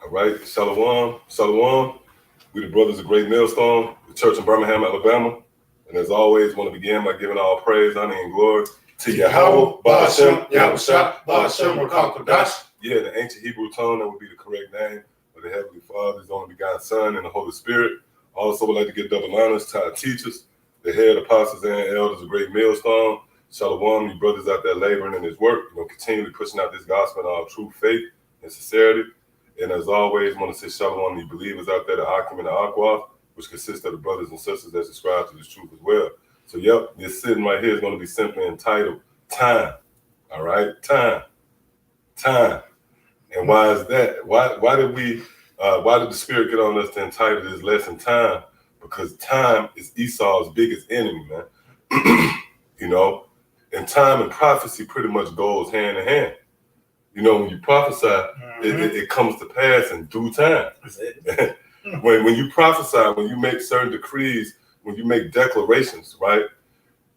All right, Shalom, Shalom. We the brothers of Great Millstone, the church in Birmingham, Alabama. And as always, want to begin by giving all praise, honor, and glory to Yahweh, Ba'ashem, Yahushua, Ba'ashem, Rakal Yeah, the ancient Hebrew tongue, that would be the correct name of the Heavenly Father, His only begotten Son, and the Holy Spirit. Also would like to give double honors to our teachers, the head apostles and elders of Great Millstone. Shalom, you brothers out there laboring in His work, continually pushing out this gospel in all true faith and sincerity. And as always, I want to say shalom to the believers out there, the Akim and the Aqua, which consists of the brothers and sisters that subscribe to this truth as well. So, yep, this sitting right here is going to be simply entitled Time. All right, time. And why is that? Why did the Spirit get on us to entitle this lesson Time? Because time is Esau's biggest enemy, man. And time and prophecy pretty much goes hand in hand. When you prophesy, it comes to pass in due time. when you prophesy, when you make certain decrees, when you make declarations, right?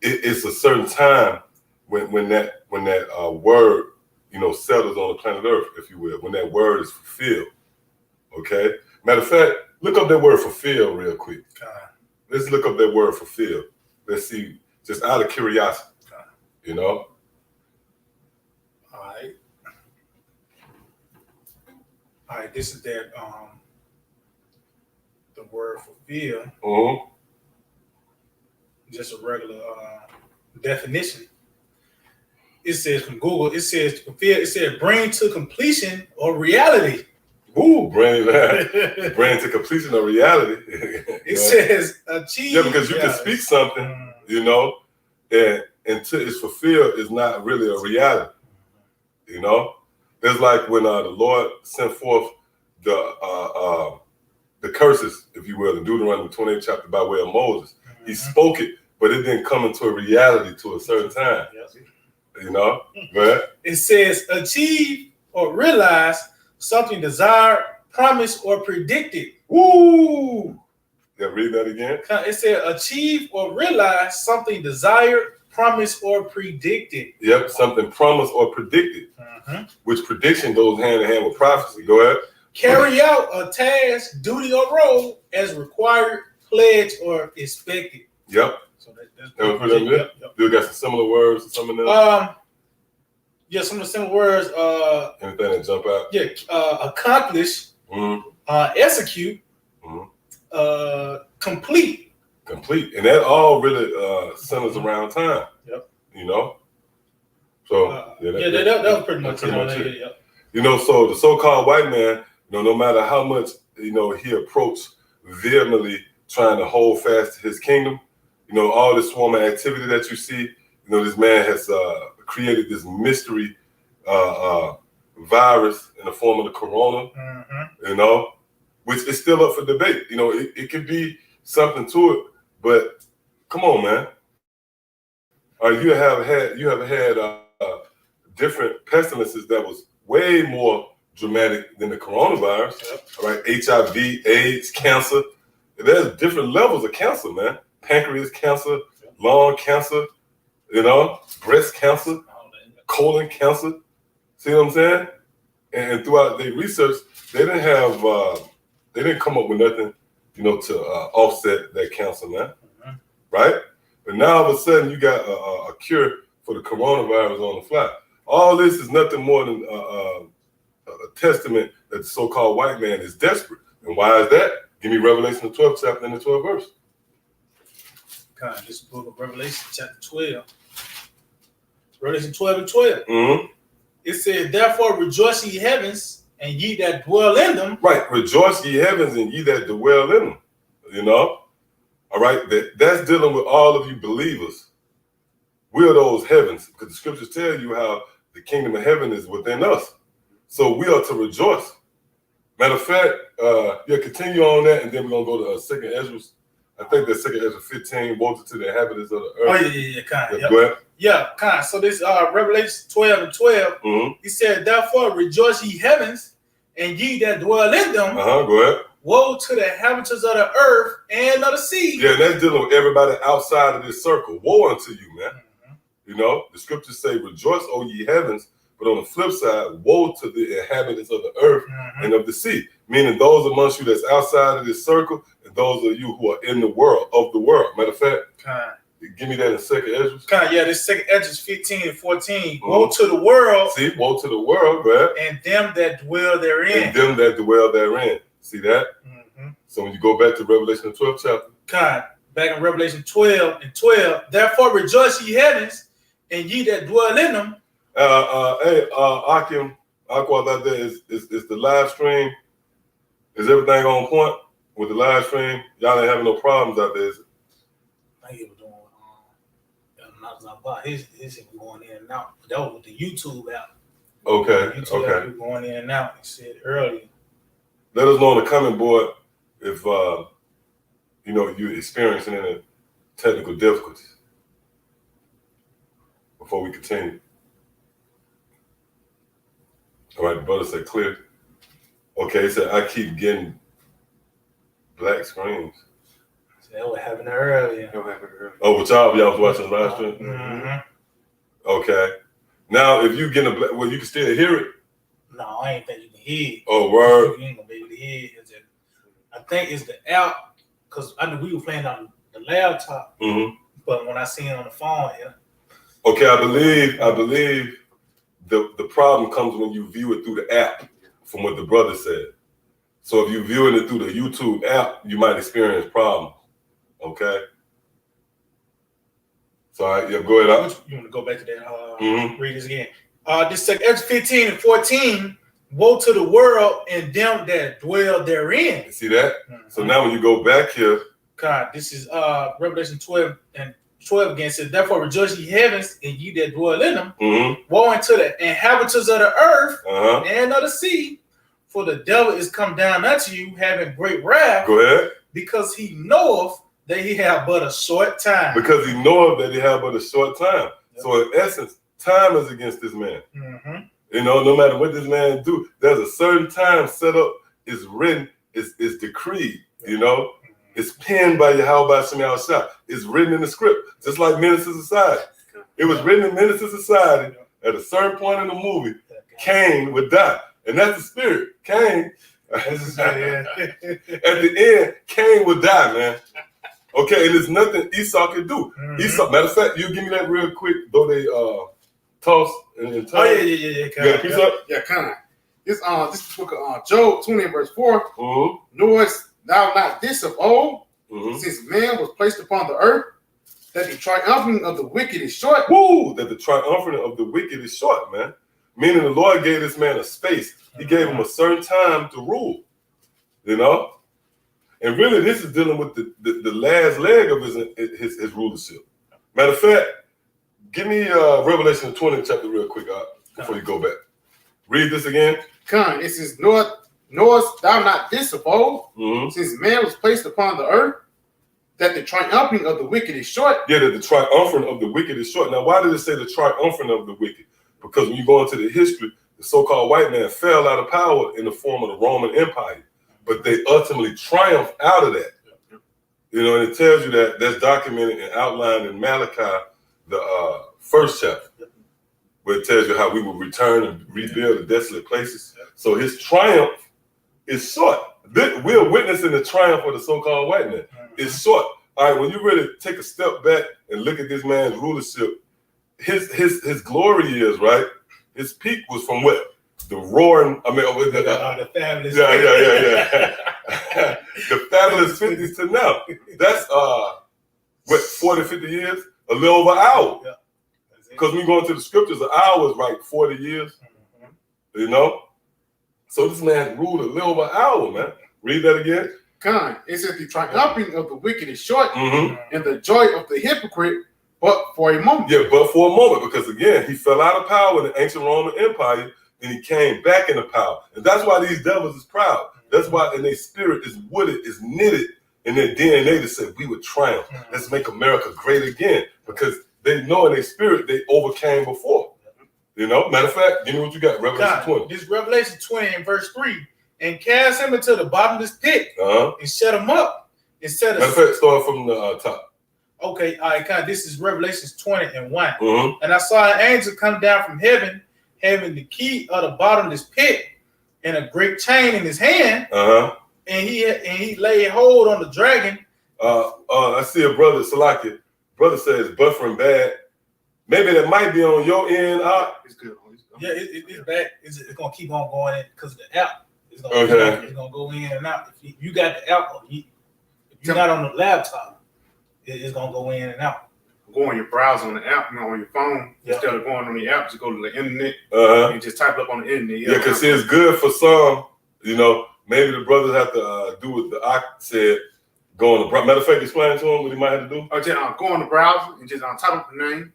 It's a certain time when that word, settles on the planet Earth, if you will, when that word is fulfilled. Okay. Matter of fact, look up that word fulfill real quick. Let's look up that word fulfill. Let's see, just out of curiosity, All right, this is that the word fulfill. Just a regular definition. It says from Google, it says fulfill, it said bring to completion or reality. Ooh, bring to completion or reality. It says achieve. Yeah, because you can speak something, and until it's fulfilled, it's not really a reality. It's like when the Lord sent forth the curses, if you will, in Deuteronomy 28 chapter by way of Moses. He spoke it, but it didn't come into a reality to a certain time. But it says achieve or realize something desired, promised, or predicted. Woo! Yeah, read that again. It said achieve or realize something desired, promised, or predicted. Yep, something promised or predicted. Which prediction goes hand in hand with prophecy. Go ahead. Carry out a task, duty, or role as required, pledged, or expected. Yep. So that's Do we got some similar words or something else? Yeah, some of the similar words. Anything that jump out? Yeah, accomplish, execute, complete. Complete. And that all really centers around time. Yep. So that was pretty much it. So the so-called white man, no matter how much he approached vehemently trying to hold fast to his kingdom, all this swarm of activity that you see, this man has created this mystery virus in the form of the corona, which is still up for debate. It could be something to it, but come on, man. You have had different pestilences that was way more dramatic than the coronavirus. Yep. All right, HIV, AIDS, cancer. There's different levels of cancer, man. Pancreas cancer, lung cancer, breast cancer, colon cancer. See what I'm saying? And throughout their research, they didn't come up with nothing, to offset that cancer, man. Mhm. Right? But now all of a sudden you got a cure for the coronavirus on the fly. All this is nothing more than a testament that the so-called white man is desperate. And why is that? Give me Revelation the 12th chapter and the 12th verse. God, this book of Revelation, chapter 12. Revelation 12 and 12. Mm-hmm. It says, therefore rejoice ye heavens, and ye that dwell in them. Right. Rejoice ye heavens and ye that dwell in them. All right. That's dealing with all of you believers. We're those heavens, because the scriptures tell you how the kingdom of heaven is within us. So we are to rejoice. Matter of fact, continue on that, and then we're going to go to 2nd Ezra. I think that's 2nd Ezra 15, woe to the inhabitants of the earth. Oh, yeah, kind of. Go ahead. Yeah, kind. So this Revelation 12 and 12, Mm-hmm. he said, therefore rejoice ye heavens, and ye that dwell in them. Go ahead. Woe to the inhabitants of the earth and of the sea. Yeah, and that's dealing with everybody outside of this circle. Woe unto you, man. Mm-hmm. The scriptures say, rejoice, O ye heavens. But on the flip side, woe to the inhabitants of the earth Mm-hmm. and of the sea. Meaning those amongst you that's outside of this circle and those of you who are in the world, of the world. Matter of fact, Kind. give me that in 2nd Ezra. Kind, yeah, this 2nd Ezra 15 and 14. Mm-hmm. Woe to the world. See, woe to the world, right? And them that dwell therein. And them that dwell therein. See that? Mm-hmm. So when you go back to Revelation the 12th chapter. God, back in Revelation 12 and 12, therefore rejoice ye heavens, and ye that dwell in them. Hey, Akim, Aqua, out there is the live stream. Is everything on point with the live stream? Y'all ain't having no problems out there, is it? I he was doing his going in and out. But that was with the YouTube app. Okay, YouTube okay. app was going in and out. He said earlier. Let us know on the comment board if you're experiencing any technical difficulties before we continue. All right, the brother said clear. Okay, he said I keep getting black screens. So that was happening earlier. Oh, with y'all was watching the live stream? Mm-hmm. Okay. Now, if you get a black, you can still hear it. No, I ain't think you can hear it. Oh, word. You ain't gonna be able to hear it. I think it's the app, because I knew we were playing on the laptop, Mm-hmm. but when I seen it on the phone, yeah. Okay, I believe the problem comes when you view it through the app, from what the brother said. So if you're viewing it through the YouTube app, you might experience problems. Okay. So go ahead. You want to go back to that? Mm-hmm. Read this again. This is Exodus 15 and 14. Woe to the world and them that dwell therein. See that? Mm-hmm. So now when you go back here, God, this is Revelation 12 and 12 again. It says, therefore rejoice ye heavens and ye that dwell in them. mm-hmm. Woe unto the inhabitants of the earth Uh-huh. and of the sea, for the devil is come down unto you, having great wrath, Go ahead. because he knoweth that he have but a short time. Because he knoweth that he have but a short time. Yep. So in essence, time is against this man. Mm-hmm. No matter what this man do, there's a certain time set up, is written, is decreed, It's penned by Yahweh Shem Yahushua. It's written in the script, just like Menace to Society. It was written in Menace to Society. At a certain point in the movie, Cain would die. And that's the spirit. Cain, at the end, Cain would die, man. Okay, and there's nothing Esau can do. Mm-hmm. Esau, matter of fact, you give me that real quick, though they toss and Oh, yeah. You got a piece up? Yeah, kind of. This is the book of Job 20 verse 4. Mm-hmm. Knowest thou not this of old, Mm-hmm. since man was placed upon the earth, that the triumphing of the wicked is short? Woo! That the triumphant of the wicked is short, man. Meaning the Lord gave this man a space. He gave him a certain time to rule. And really, this is dealing with the last leg of his rulership. Matter of fact, give me Revelation 20 chapter real quick before you go back. Read this again. It says, knowest thou not this of old, Mm-hmm. since man was placed upon the earth, that the triumphing of the wicked is short? Yeah, that the triumphant of the wicked is short. Now, why did it say the triumphant of the wicked? Because when you go into the history the so-called white man fell out of power in the form of the Roman Empire, but they ultimately triumphed out of that. You know, and it tells you that that's documented and outlined in Malachi, the first chapter, where it tells you how we will return and rebuild the desolate places. So his triumph is short. We're witnessing the triumph of the so-called white man. It's short. All right, when you really take a step back and look at this man's rulership, his glory is, right? His peak was from what? The roaring, the fabulous. Yeah. The fabulous 50s to now. That's, 40, 50 years? A little over an hour. Yeah. Because when you go into the scriptures, an hour is like 40 years. You know? So this man ruled a little over an hour, man. Read that again. Con, it says the triumphing of the wicked is short, Mm-hmm. and the joy of the hypocrite, but for a moment. Yeah, but for a moment, because again, he fell out of power in the ancient Roman Empire, and he came back into power. And that's why these devils is proud. That's why in their spirit is wooded, is knitted in their DNA to say, we would triumph. Let's make America great again. Because they know in their spirit they overcame before. You know, matter of fact, give me what you got, Revelation 20. This Revelation 20 and verse 3. And cast him into the bottomless pit and shut him up. Instead of matter of fact, start from the top. Okay, all right, kind of, this is Revelations 20 and 1. Mm-hmm. And I saw an angel come down from heaven, having the key of the bottomless pit and a great chain in his hand. And he laid hold on the dragon. I see a brother, Salaki. Brother says buffering bad. Maybe that might be on your end. It's good. Yeah, it's bad. It's going to keep on going in because of the app. It's going to go in and out. If you got the app, if you're not on the laptop, it's going to go in and out. Go on your browser on the app, on your phone. Instead of going on the app, just go to the internet and just type it up on the internet. Yeah, because it's good for some. You know, maybe the brothers have to do what the Ak said. Go on the browser. Matter of fact, explain to him what he might have to do. Or just go on the browser and just type up the name.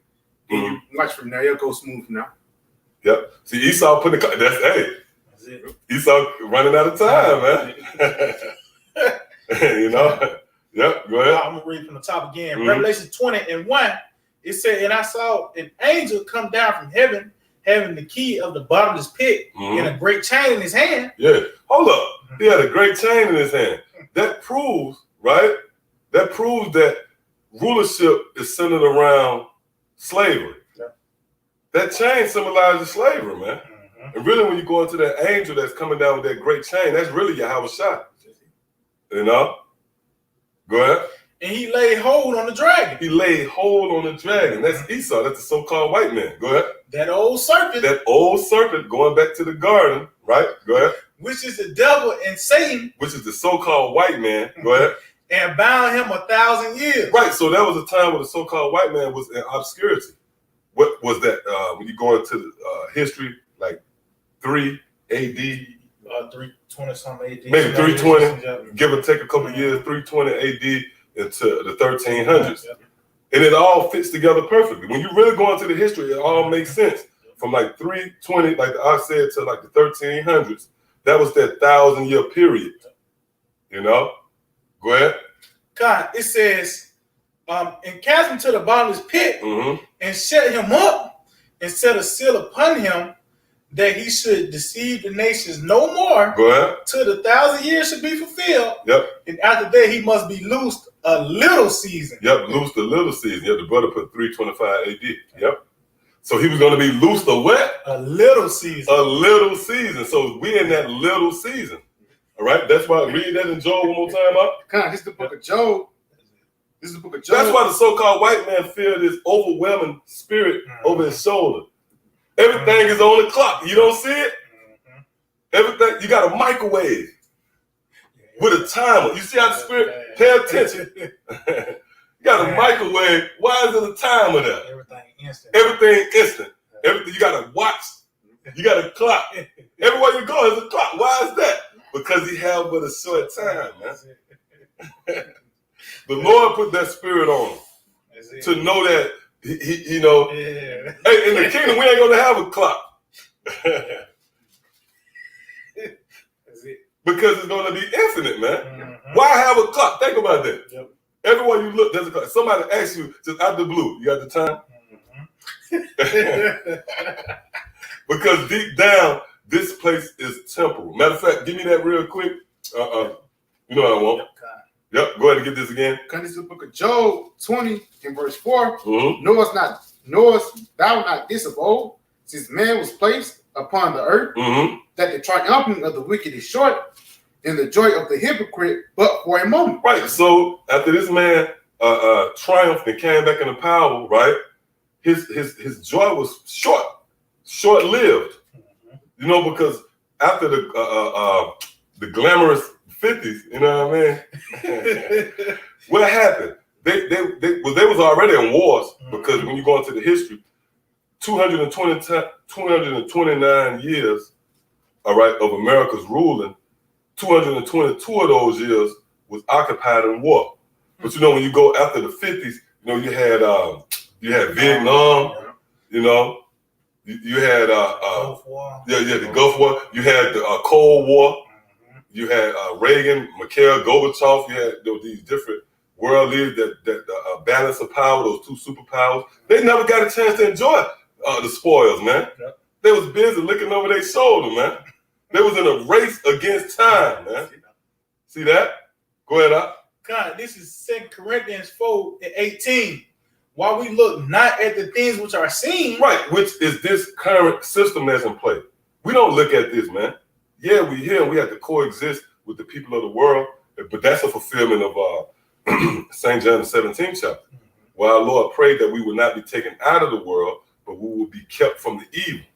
And you watch from there. It'll go smooth from there. Yep. See, Esau put the that's it. Esau running out of time, man. You know. Yep, go ahead. I'm going to read from the top again. Revelation 20 and 1, it said, and I saw an angel come down from heaven, having the key of the bottomless pit and a great chain in his hand. Yeah, hold up. He had a great chain in his hand. That proves, right? That proves that rulership is centered around slavery. Yeah. That chain symbolizes slavery, man. And really, when you go into that angel that's coming down with that great chain, that's really Yahweh Shai. You know? Go ahead. And he laid hold on the dragon. He laid hold on the dragon. That's Esau. That's the so-called white man. Go ahead. That old serpent. That old serpent going back to the garden, right? Go ahead. Which is the devil and Satan. Which is the so-called white man. Go ahead. And bound him 1,000 years. Right. So that was a time when the so-called white man was in obscurity. What was that? When you go into the history, like 3 AD. 320 something AD. Maybe 320, give or take a couple of years, 320 AD into the 1300s. And it all fits together perfectly. When you really go into the history, it all makes sense. From like 320, like I said, to like the 1300s, that was that 1,000-year period. You know? Go ahead. God, it says, and cast him to the bottomless pit and shut him up and set a seal upon him, that he should deceive the nations no more. Go ahead. Till the 1,000 years should be fulfilled. Yep. And after that, he must be loosed a little season. Yep, loosed a little season. Yep, the brother put 325 AD. Yep. So he was going to be loosed a what? A little season. A little season. So we in that little season. All right. That's why read that in Job one more time up. This is the book of Job. This is the book of Job. That's why the so-called white man feel this overwhelming spirit over his shoulder. Everything is on the clock. You don't see it? Everything, you got a microwave with a timer. You see how the spirit, pay attention. You got a microwave. Why is there a timer there? Everything instant. Everything instant. Everything, you got a watch. You got a clock. Everywhere you go, there's a clock. Why is that? Because he had but a short time, man. The Lord put that spirit on him to know that he you know, hey, in the kingdom, we ain't gonna have a clock. Because it's gonna be infinite, man. Why have a clock? Think about that. Yep. Everywhere you look, there's a clock. Somebody asks you just out the blue, you got the time? Because deep down, this place is temporal. Matter of fact, give me that real quick. You know what I want. Yep, go ahead and get this again. This is the book of Job 20 and verse 4. Mm-hmm. Knowest thou not this of old, since man was placed upon the earth, that the triumphing of the wicked is short, and the joy of the hypocrite but for a moment. Right. So after this man triumphed and came back into power, right? His joy was short-lived. You know, because after the glamorous 50s, you know what I mean? What happened? They was already in wars, because when you go into the history, 229 years, all right, of America's ruling, 222 of those years was occupied in war. But you know, when you go after the 50s, you know, you had Vietnam, you know, you had Gulf War. the Gulf War, you had the Cold War, you had Reagan, Mikhail Gorbachev, you had these different world leaders that balance of power, those two superpowers. They never got a chance to enjoy the spoils, man. Yep. They was busy looking over their shoulder, man. They was in a race against time, man. See that? Go ahead, Up. God, this is 2 Corinthians 4:18. While we look not at the things which are seen. Right, which is this current system that's in play. We don't look at this, man. Yeah, we here, we have to coexist with the people of the world, but that's a fulfillment of St. John the 17th chapter, where our Lord prayed that we would not be taken out of the world, but we will be kept from the evil,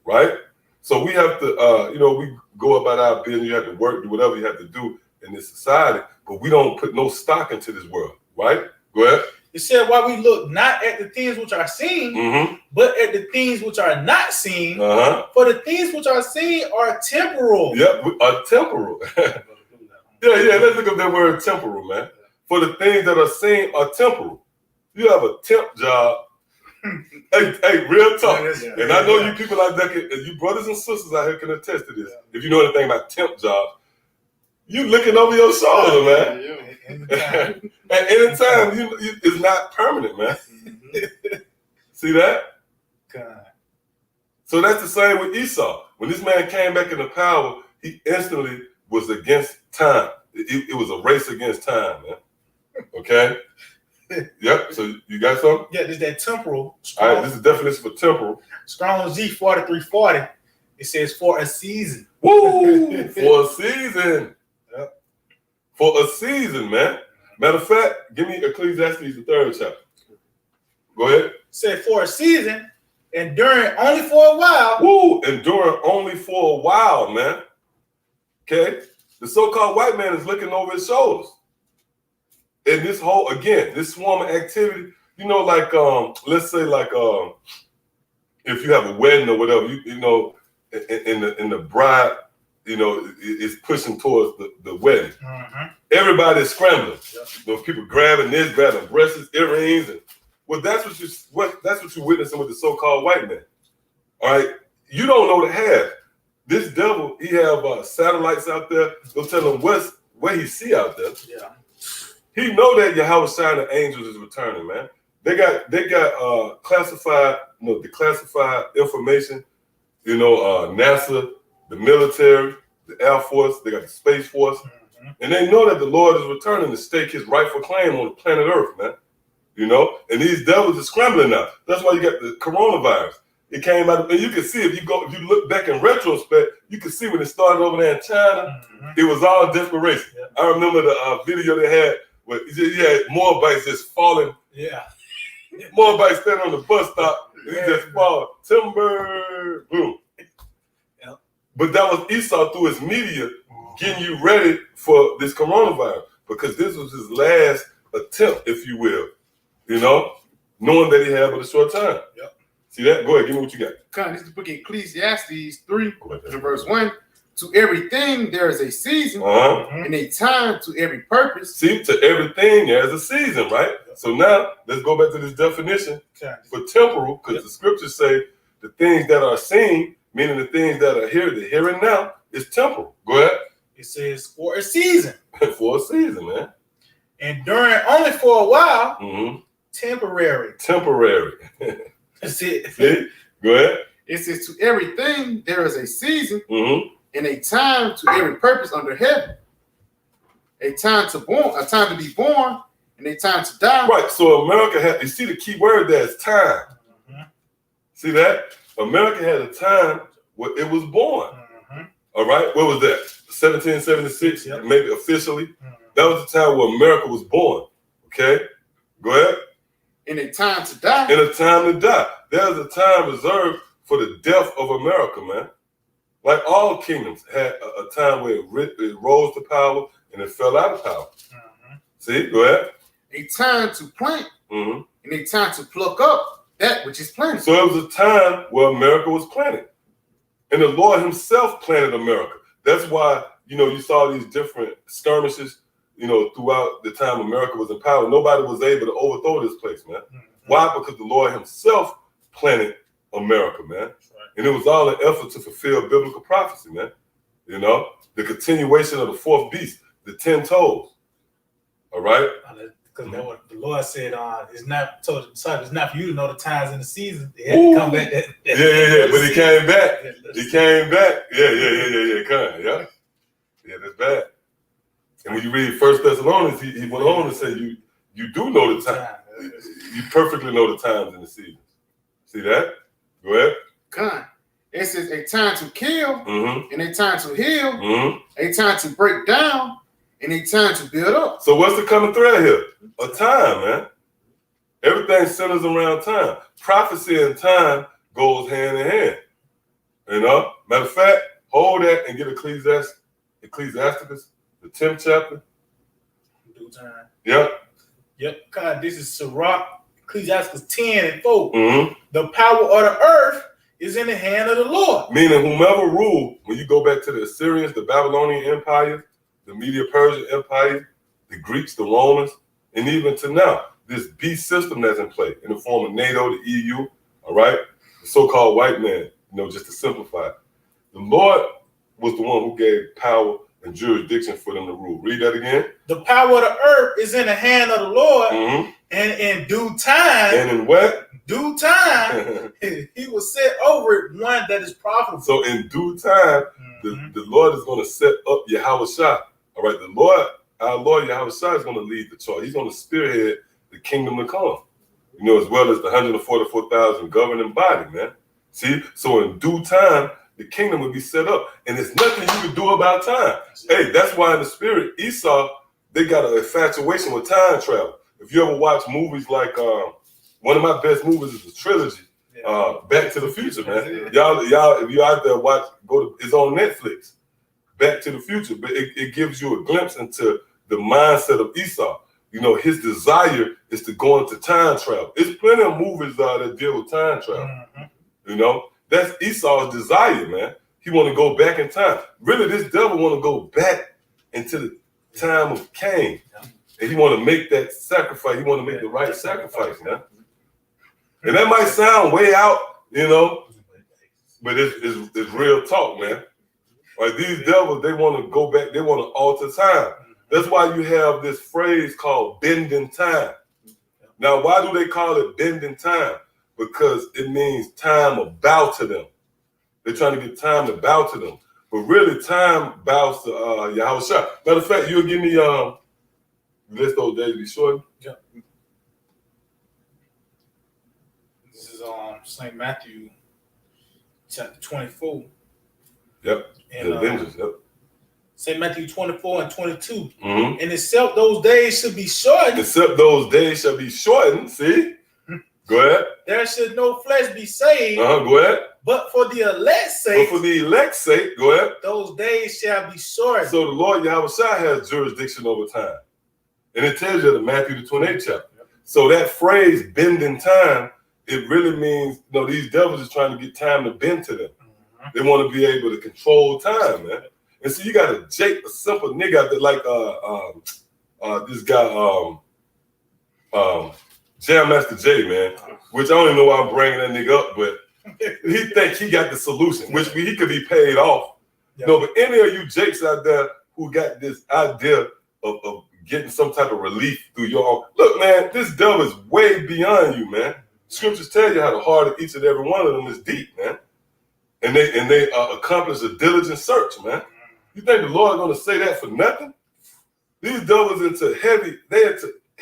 right? So we have to, you know, we go about our business, you have to work, do whatever you have to do in this society, but we don't put no stock into this world, right? Go ahead. It said, while we look not at the things which are seen, but at the things which are not seen, for the things which are seen are temporal. Yep, are temporal. yeah, let's look up that word temporal, man. For the things that are seen are temporal. You have a temp job. hey, real talk. And I know you people out there, you brothers and sisters out here can attest to this. If you know anything about temp jobs, you looking over your shoulder, man. At any time, it's not permanent, man. See that? God. So that's the same with Esau. When this man came back into power, he instantly was against time. It was a race against time, man. Okay? Yep. So you got something? Yeah, there's that temporal. All right, this is the definition for temporal. Strong Z 4340. It says for a season. Woo! For a season. Yep. For a season, man. Matter of fact, give me Ecclesiastes, the 3rd chapter. Go ahead. It said for a season, enduring only for a while. Woo! Enduring only for a while, man. Okay? The so-called white man is looking over his shoulders. And this whole, again, this swarm of activity, you know, like, let's say like, if you have a wedding or whatever, you know, in the bride, you know, is pushing towards the wedding. Everybody's scrambling. Those people grabbing this, grabbing breasts, earrings, and well, that's what you're witnessing with the so-called white man. All right, you don't know the half. This devil, he have satellites out there. They'll tell him what he see out there. Yeah. He know that Yahweh Shine the angels is returning, man. They got classified, you know, declassified information. You know, NASA, the military, the Air Force, they got the Space Force, and they know that the Lord is returning to stake his rightful claim on the planet Earth, man. You know, and these devils are scrambling now. That's why you got the coronavirus. It came out, and you can see if you look back in retrospect, you can see when it started over there in China, it was all desperation. Yeah. I remember the video they had where you had Moabites just falling. Yeah. Moabites standing on the bus stop, and he just falling. Timber, boom. Yeah. But that was Esau through his media getting you ready for this coronavirus, because this was his last attempt, if you will, you know, knowing that he had but a short time. Yep. See that? Go ahead, give me what you got. This is the book of Ecclesiastes 3, verse 1. To everything there is a season and a time to every purpose. See, to everything there's a season, right? So now let's go back to this definition for temporal, because the scriptures say the things that are seen, meaning the things that are here, the here and now, is temporal. Go ahead. It says for a season. For a season, man. Enduring only for a while. Temporary. Temporary. That's it. See? Go ahead. It says, to everything there is a season Mm-hmm. and a time to every purpose under heaven. A time to be born, and a time to die. Right. So America had, you see the key word there is time. Mhm. See that? America had a time where it was born. Mhm. All right. What was that? 1776, Yep. maybe officially. Mhm. That was the time where America was born. Okay. Go ahead. And a time to die. And a time to die. There's a time reserved for the death of America, man. Like all kingdoms had a time where it rose to power and it fell out of power. Mhm. See, go ahead. A time to plant, Mm-hmm. and a time to pluck up that which is planted. So it was a time where America was planted. And the Lord himself planted America. That's why, you saw these different skirmishes, throughout the time America was in power. Nobody was able to overthrow this place, man. Mhm. Why? Because the Lord himself planted America, man. That's right. And it was all an effort to fulfill biblical prophecy, man. The continuation of the fourth beast, the 10 toes. All right? Because the Lord said, it's not told the disciples, it's not for you to know the times and the seasons. They had to come back. Yeah. But he came back. He came back. Yeah. Come on, yeah. Yeah, that's bad. And when you read 1 Thessalonians, he went on to say, you do know the time. You perfectly know the times and the seasons. See that? Go ahead. Con. It says a time to kill, Mm-hmm. and a time to heal, Mm-hmm. a time to break down, and a time to build up. So what's the common thread here? A time, man. Everything centers around time. Prophecy and time goes hand in hand. Matter of fact, hold that and get Ecclesiasticus, the 10th chapter. Due time. Yep. God, this is Sirach, Ecclesiastes 10:4. Mm-hmm. The power of the earth is in the hand of the Lord. Meaning whomever ruled, when you go back to the Assyrians, the Babylonian Empire, the Medo-Persian Empire, the Greeks, the Romans, and even to now, this beast system that's in play in the form of NATO, the EU, all right? The so-called white man, just to simplify it. The Lord was the one who gave power and jurisdiction for them to rule. Read that again. The power of the earth is in the hand of the Lord, Mm-hmm. and in due time, And in what? due time, he will set over it one that is profitable. So in due time, Mhm. the Lord is going to set up Yahweh Shah. All right, the Lord, our Lord Yahweh Shah is going to lead the charge. He's going to spearhead the kingdom to come, as well as the 144,000 governing body, man. See, so in due time, the kingdom will be set up, and there's nothing you can do about time. Hey, that's why in the spirit, Esau, they got an infatuation with time travel. If you ever watch movies like, one of my best movies is the trilogy, Back to the Future, man. Y'all, if you out there it's on Netflix, Back to the Future, but it gives you a glimpse into the mindset of Esau. His desire is to go into time travel. There's plenty of movies that deal with time travel. Mhm. That's Esau's desire, man. He want to go back in time. Really, this devil want to go back into the time of Cain. And he want to make that sacrifice. He want to make the right sacrifice, man. And that might sound way out, but it's real talk, man. Like these devils, they want to go back. They want to alter time. That's why you have this phrase called bending time. Now, why do they call it bending time? Because it means time will bow to them. They're trying to get time to bow to them. But really, time bows to Yahweh Shah. Matter of fact, you'll give me list those days be short. Yeah. This is St. Matthew chapter 24. Yep. And The Avengers, yep. St. Matthew 24 and 22. Mm-hmm. And except those days should be shortened, Except those days shall be shortened. See? Go ahead. there should no flesh be saved, Go ahead. but for the elect's But sake, for the elect's sake, go ahead. those days shall be shortened. So the Lord Yahweh Shah has jurisdiction over time. And it tells you in Matthew the 28th chapter. So that phrase, bending time, it really means, these devils is trying to get time to bend to them. Mhm. They want to be able to control time, man. And so you got a simple nigga out there like this guy, Jam Master Jay, man. Which I don't even know why I'm bringing that nigga up, but he think he got the solution, which he could be paid off. Yeah. No, but any of you jakes out there who got this idea of getting some type of relief through your own, look, man, this devil is way beyond you, man. Scriptures tell you how the heart of each and every one of them is deep, man. and they accomplish a diligent search, man. You think the Lord gonna say that for nothing? These devils into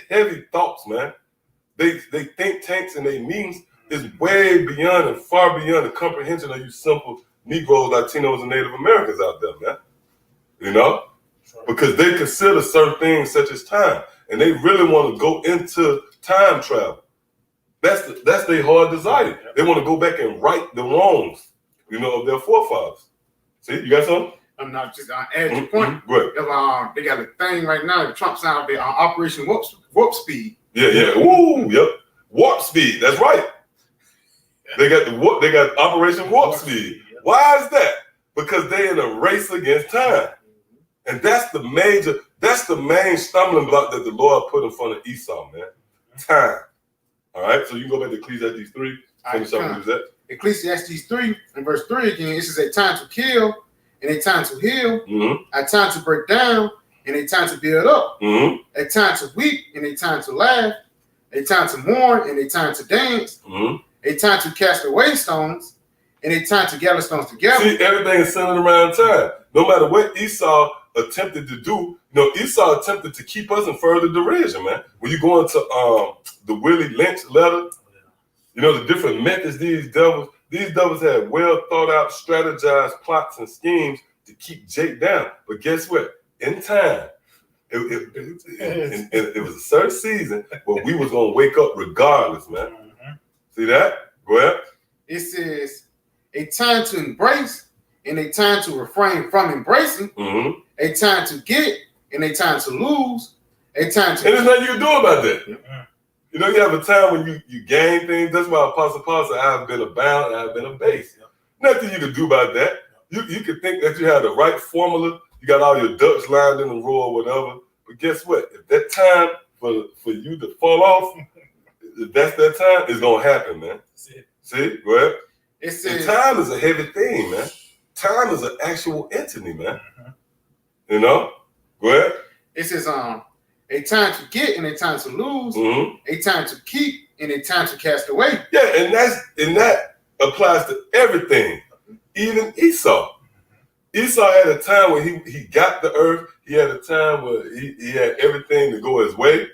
heavy thoughts, man. They think tanks and they meetings is way beyond and far beyond the comprehension of you simple Negroes, Latinos, and Native Americans out there, man. You know? Because they consider certain things such as time. And they really want to go into time travel. That's their hard desire. They want to go back and right the wrongs, of their forefathers. See, you got something? I'm not just add your point. Good. They got a thing right now. Trump's out there on Operation Warp Speed. Yeah. Woo, yep. Warp Speed. That's right. They got Operation Warp Speed. Why is that? Because they're in a race against time. And that's the main stumbling block that the Lord put in front of Esau, man. Time. All right, so you can go back to Ecclesiastes 3. Finish up with that. Ecclesiastes 3 and verse 3 again. It says a time to kill and a time to heal, a time to break down and a time to build up, a time to weep and a time to laugh, a time to mourn and a time to dance, a time to cast away stones and a time to gather stones together. See, everything is centered around time. No matter what Esau attempted to do, Esau attempted to keep us in further derision, man. When you go into the Willie Lynch letter, the different methods these devils had well thought out, strategized plots and schemes to keep Jake down. But guess what? In time, it was a certain season where we was gonna wake up regardless, man. See that? Go ahead. It says a time to embrace and a time to refrain from embracing, a time to get and a time to lose, a time to. And there's nothing you can do about that. You have a time when you gain things. That's why Apostle Paul said, I have been abound and I have been abased. Nothing you can do about that. You can think that you have the right formula. You got all your ducks lined in a row or whatever. But guess what? If that time for you to fall off, if that's that time, it's going to happen, man. See? Go ahead. It says, and time is a heavy thing, man. Time is an actual entity, man. Go ahead. It says, a time to get and a time to lose, a time to keep and a time to cast away. Yeah, and that applies to everything, even Esau. Esau had a time when he got the earth. He had a time where he had everything to go his way.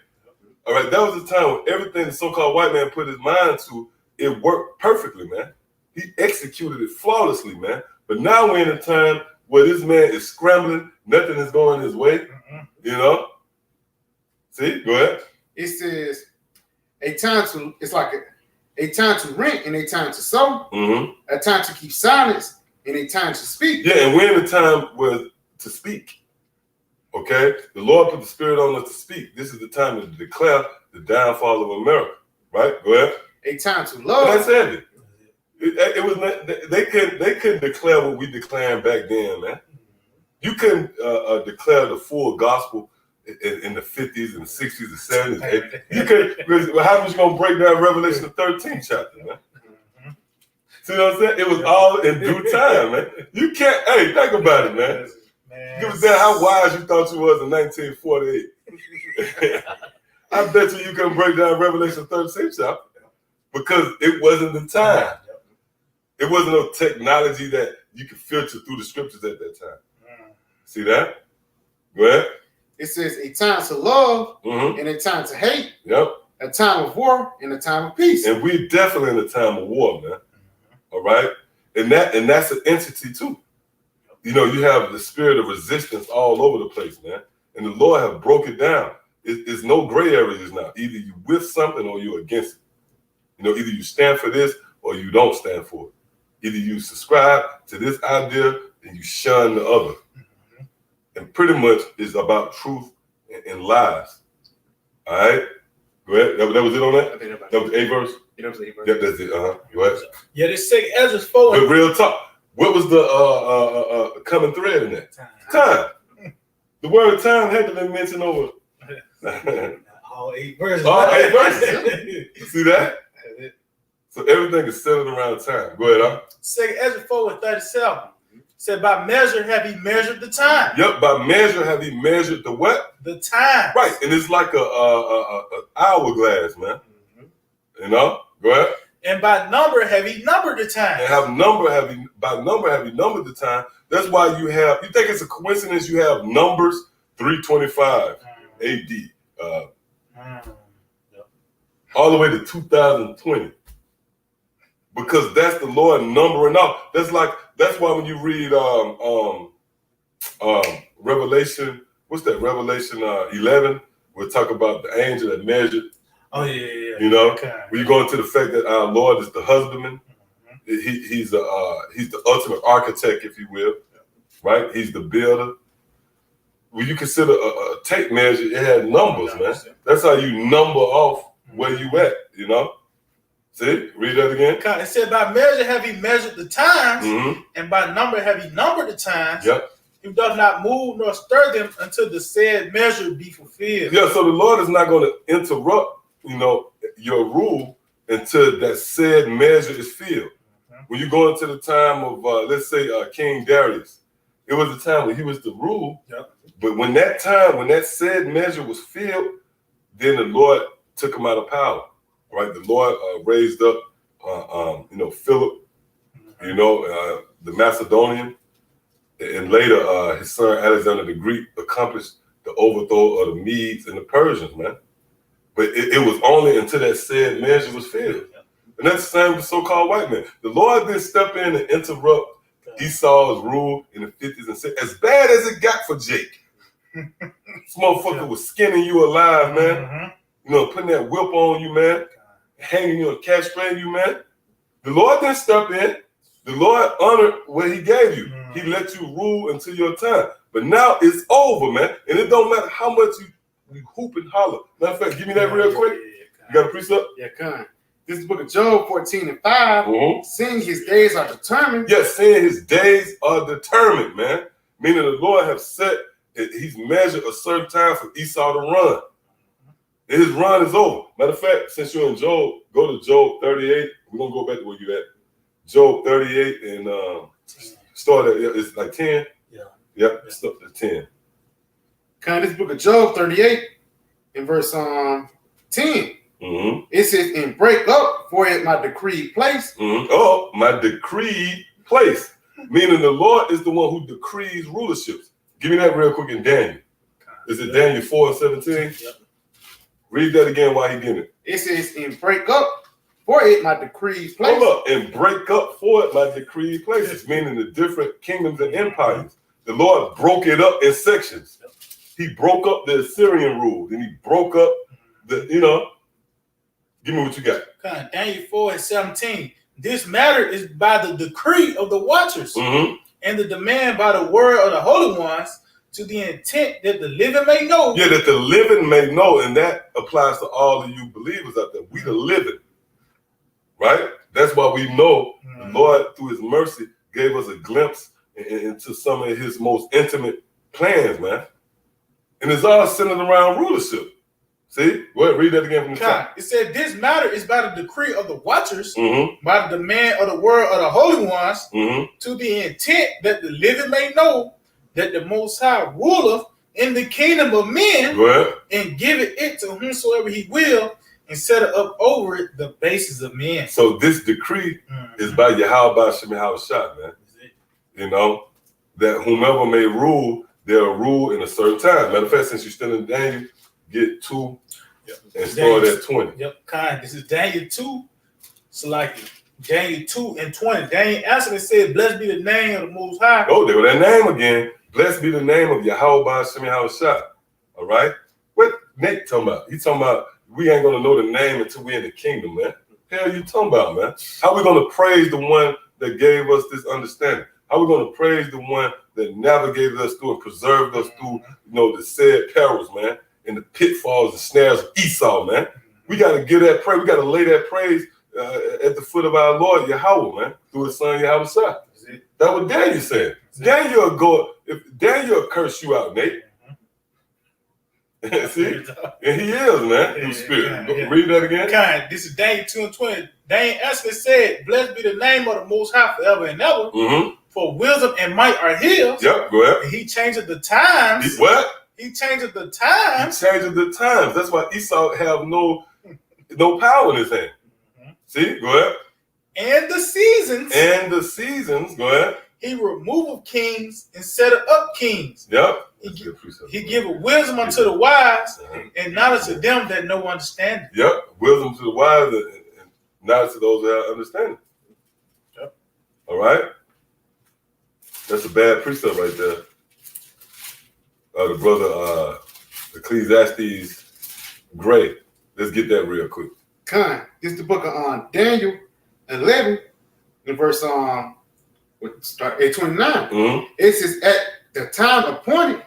All right, that was the time when everything the so-called white man put his mind to, it worked perfectly, man. He executed it flawlessly, man. But now we're in a time where this man is scrambling, nothing is going his way, See, go ahead. It says it's like a time to rent and a time to sow, a time to keep silence and a time to speak. Yeah, and we're in a time where to speak. Okay? The Lord put the Spirit on us to speak. This is the time to declare the downfall of America. Right? Go ahead. A time to love. And that's heavy. It was not, they couldn't declare what we declaring back then, man. You couldn't declare the full gospel in the 50s and the 60s and 70s. You could. How was you gonna break down Revelation the 13th chapter, man? See what I'm saying? It was all in due time, man. You can't. Hey, think about it, man. Give a damn how wise you thought you was in 1948. I bet you couldn't break down Revelation 13th chapter because it wasn't the time. It wasn't no technology that you could filter through the scriptures at that time. See that? Go ahead. It says a time to love and a time to hate. Yep. A time of war and a time of peace. And we're definitely in a time of war, man. All right? And that's an entity too. You have the spirit of resistance all over the place, man. And the Lord have broke it down. It's no gray areas now. Either you with something or you're against it. Either you stand for this or you don't stand for it. Either you subscribe to this idea and you shun the other. And pretty much it's about truth and lies. All right? Go ahead. That was it on that? That was a verse? Yeah, that was a verse. Yep, that's it. Go ahead. Yeah, this second Ezra 4. But real talk. What was the common thread in that? Time. The word time had to be mentioned over. All 8 verses. All 8 verses. See that? So everything is centered around time. Go ahead, Second Ezra 4:37 said, by measure have he measured the time. Yep, by measure have he measured the what? The time. Right, and it's like a hourglass, man. Go ahead. And by number have he numbered the time. And by number have you numbered the time. That's why you think it's a coincidence you have Numbers 325 AD, all the way to 2020. Because that's the Lord numbering out. That's why when you read Revelation, what's that? Revelation 11, we'll talk about the angel that measured. Oh yeah. You know, okay. when you go into the fact that our Lord is the husbandman, he's the ultimate architect, if you will, right? He's the builder. When you consider a tape measure, it had numbers, man. That's how you number off where you at, you know? See? Read that again. It said, by measure have he measured the times, and by number have he numbered the times. Yep. He does not move nor stir them until the said measure be fulfilled. Yeah, so the Lord is not going to interrupt, your rule until that said measure is filled. When you go into the time of, let's say, King Darius, it was a time when he was the rule. Yep. But when that said measure was filled, then the Lord took him out of power. Right? The Lord raised up, Philip, the Macedonian, and later his son Alexander the Greek accomplished the overthrow of the Medes and the Persians, man. But it was only until that said measure was filled. And that's the same with the so-called white man. The Lord didn't step in and interrupt Esau's rule in the 50s and 60s. As bad as it got for Jake. This motherfucker was skinning you alive, man. Putting that whip on you, man. Hanging you and castrating you, man. The Lord didn't step in. The Lord honored what he gave you. He let you rule until your time. But now it's over, man. And it don't matter how much you hoop and holler. Matter of fact, give me that real quick. You got a precept? Yeah, come. This is the book of Job 14:5. Seeing his days are determined. Yes, seeing his days are determined, man. Meaning the Lord have set, he's measured a certain time for Esau to run. And his run is over. Matter of fact, since you're in Job, go to Job 38. We're going to go back to where you at. Job 38 and start at, it's like 10. Yeah. Yep, it's up to 10. This book of Job 38 in verse 10. It says, and break up for it my decreed place. Oh, my decreed place. Meaning the Lord is the one who decrees rulerships. Give me that real quick in Daniel. Is it Daniel 4:17? Yep. Read that again while he getting it. It says, and break up for it my decreed place. Hold up, and break up for it my decreed places, meaning the different kingdoms and empires. The Lord broke it up in sections. He broke up the Assyrian rule, then he broke up the, give me what you got. Daniel 4:17. This matter is by the decree of the watchers, and the demand by the word of the holy ones, to the intent that the living may know. Yeah, that the living may know, and that applies to all of you believers out there. We the living, right? That's why we know the Lord, through his mercy, gave us a glimpse into some of his most intimate plans, man. And it's all centered around rulership. See? Go ahead, read that again from the top. It said, this matter is by the decree of the watchers, by the demand of the word of the holy ones, to the intent that the living may know that the Most High ruleth in the kingdom of men, and giveth it to whomsoever he will, and set up over it the basis of men. So this decree is by Yahweh Shem Shah, man. That whomever may rule, they'll rule in a certain time. Matter of fact, since you're still in Daniel, get 2 and start at 20. This is Daniel 2. So like Daniel 2 and 20. Daniel answered and said, blessed be the name of the Most High. Oh, there was that name again. Blessed be the name of Yahweh Shem Shah. All right? What Nate talking about? He talking about we ain't going to know the name until we're in the kingdom, man. Hell you talking about, man? How we going to praise the one that gave us this understanding? How we going to praise the one that navigated us through and preserved us through, the said perils, man, and the pitfalls and snares of Esau, man? We got to give that praise. We got to lay that praise at the foot of our Lord Yahweh, man, through his son Yahweh Shah. That's what Daniel said. Daniel will go, if Daniel will curse you out, Nate. See? And he is, man, through spirit. Read that again. This is Daniel 2 and 20. Daniel answered and said, blessed be the name of the Most High forever and ever. For wisdom and might are his. Yep, go ahead. And he changeth the times. What? He changeth the times. He changeth the times. That's why Esau have no power in his hand. See, go ahead. And the seasons. And the seasons, go ahead. He removeth kings and set up kings. Yep. He giveth wisdom unto the wise and knowledge to them that know understanding. Yep. Wisdom to the wise and knowledge to those that understand. Yep. All right. That's a bad precept right there. The brother Ecclesiastes Gray. Let's get that real quick. This is the book of Daniel 11, the verse start at 29. Mm-hmm. It says, at the time appointed,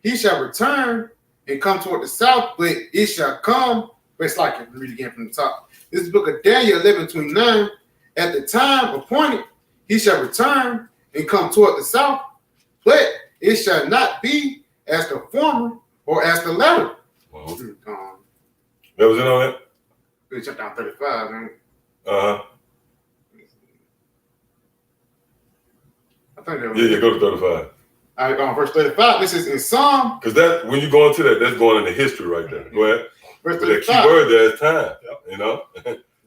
he shall return and come toward the south, but it shall come. But it's like, read again from the top. This is the book of Daniel 11:29. At the time appointed, he shall return and come toward the south, but it shall not be as the former or as the latter. Mm-hmm. That was it on it? We jump down 35, man. Uh-huh. I think that was Yeah, go to 35. All right, verse 35. This is in Psalm. Because that when you go into that, that's going into history right there. Go ahead. Verse But that 35. key word there is time. Yep. You know?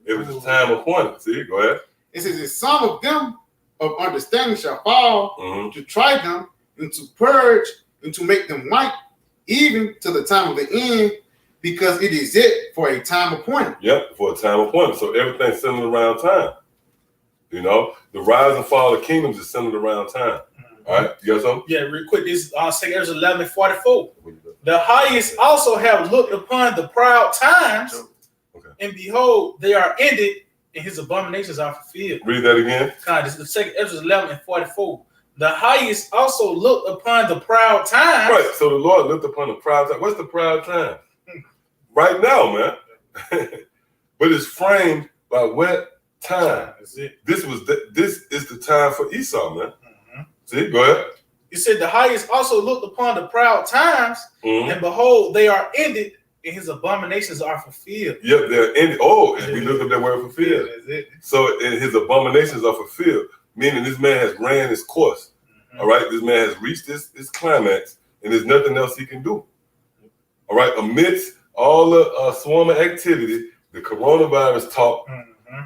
It was a time appointed. See, go ahead. It says, and some of them of understanding shall fall Mm-hmm. to try them and to purge and to make them white, even to the time of the end, because it is it for a time appointed. Yep, for a time appointed. So everything's centered around time. You know, the rise and fall of kingdoms is centered around time. All right, you got something? Yeah, real quick. This is 2 Ezra 11:44. The highest also have looked upon the proud times, Okay. and behold, they are ended, and his abominations are fulfilled. Read that again. God, this is 2 Ezra 11:44. The highest also looked upon the proud times. Right. So the Lord looked upon the proud time. What's the proud time? Right now, man. But it's framed by what time? That's it. This is the time for Esau, man. See, go ahead. He said the highest also looked upon the proud times, Mm-hmm. and behold, they are ended, and his abominations are fulfilled. Yep, they're in. Oh, and we look up that word fulfilled. That's it. So and his abominations are fulfilled, meaning this man has ran his course. All right, this man has reached this climax, and there's nothing else he can do. All right, amidst all the swarm of activity, the coronavirus talk,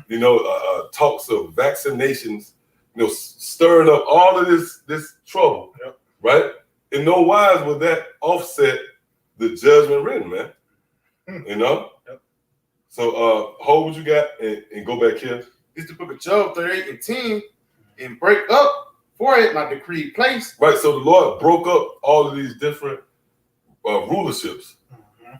you know, talks of vaccinations, you know, stirring up all of this trouble, Yep. right? In no wise will that offset the judgment written, man. You know? Yep. So hold what you got and go back here. This is the book of Job 38:10. And break up for it my decreed place. Right, so the Lord broke up all of these different rulerships.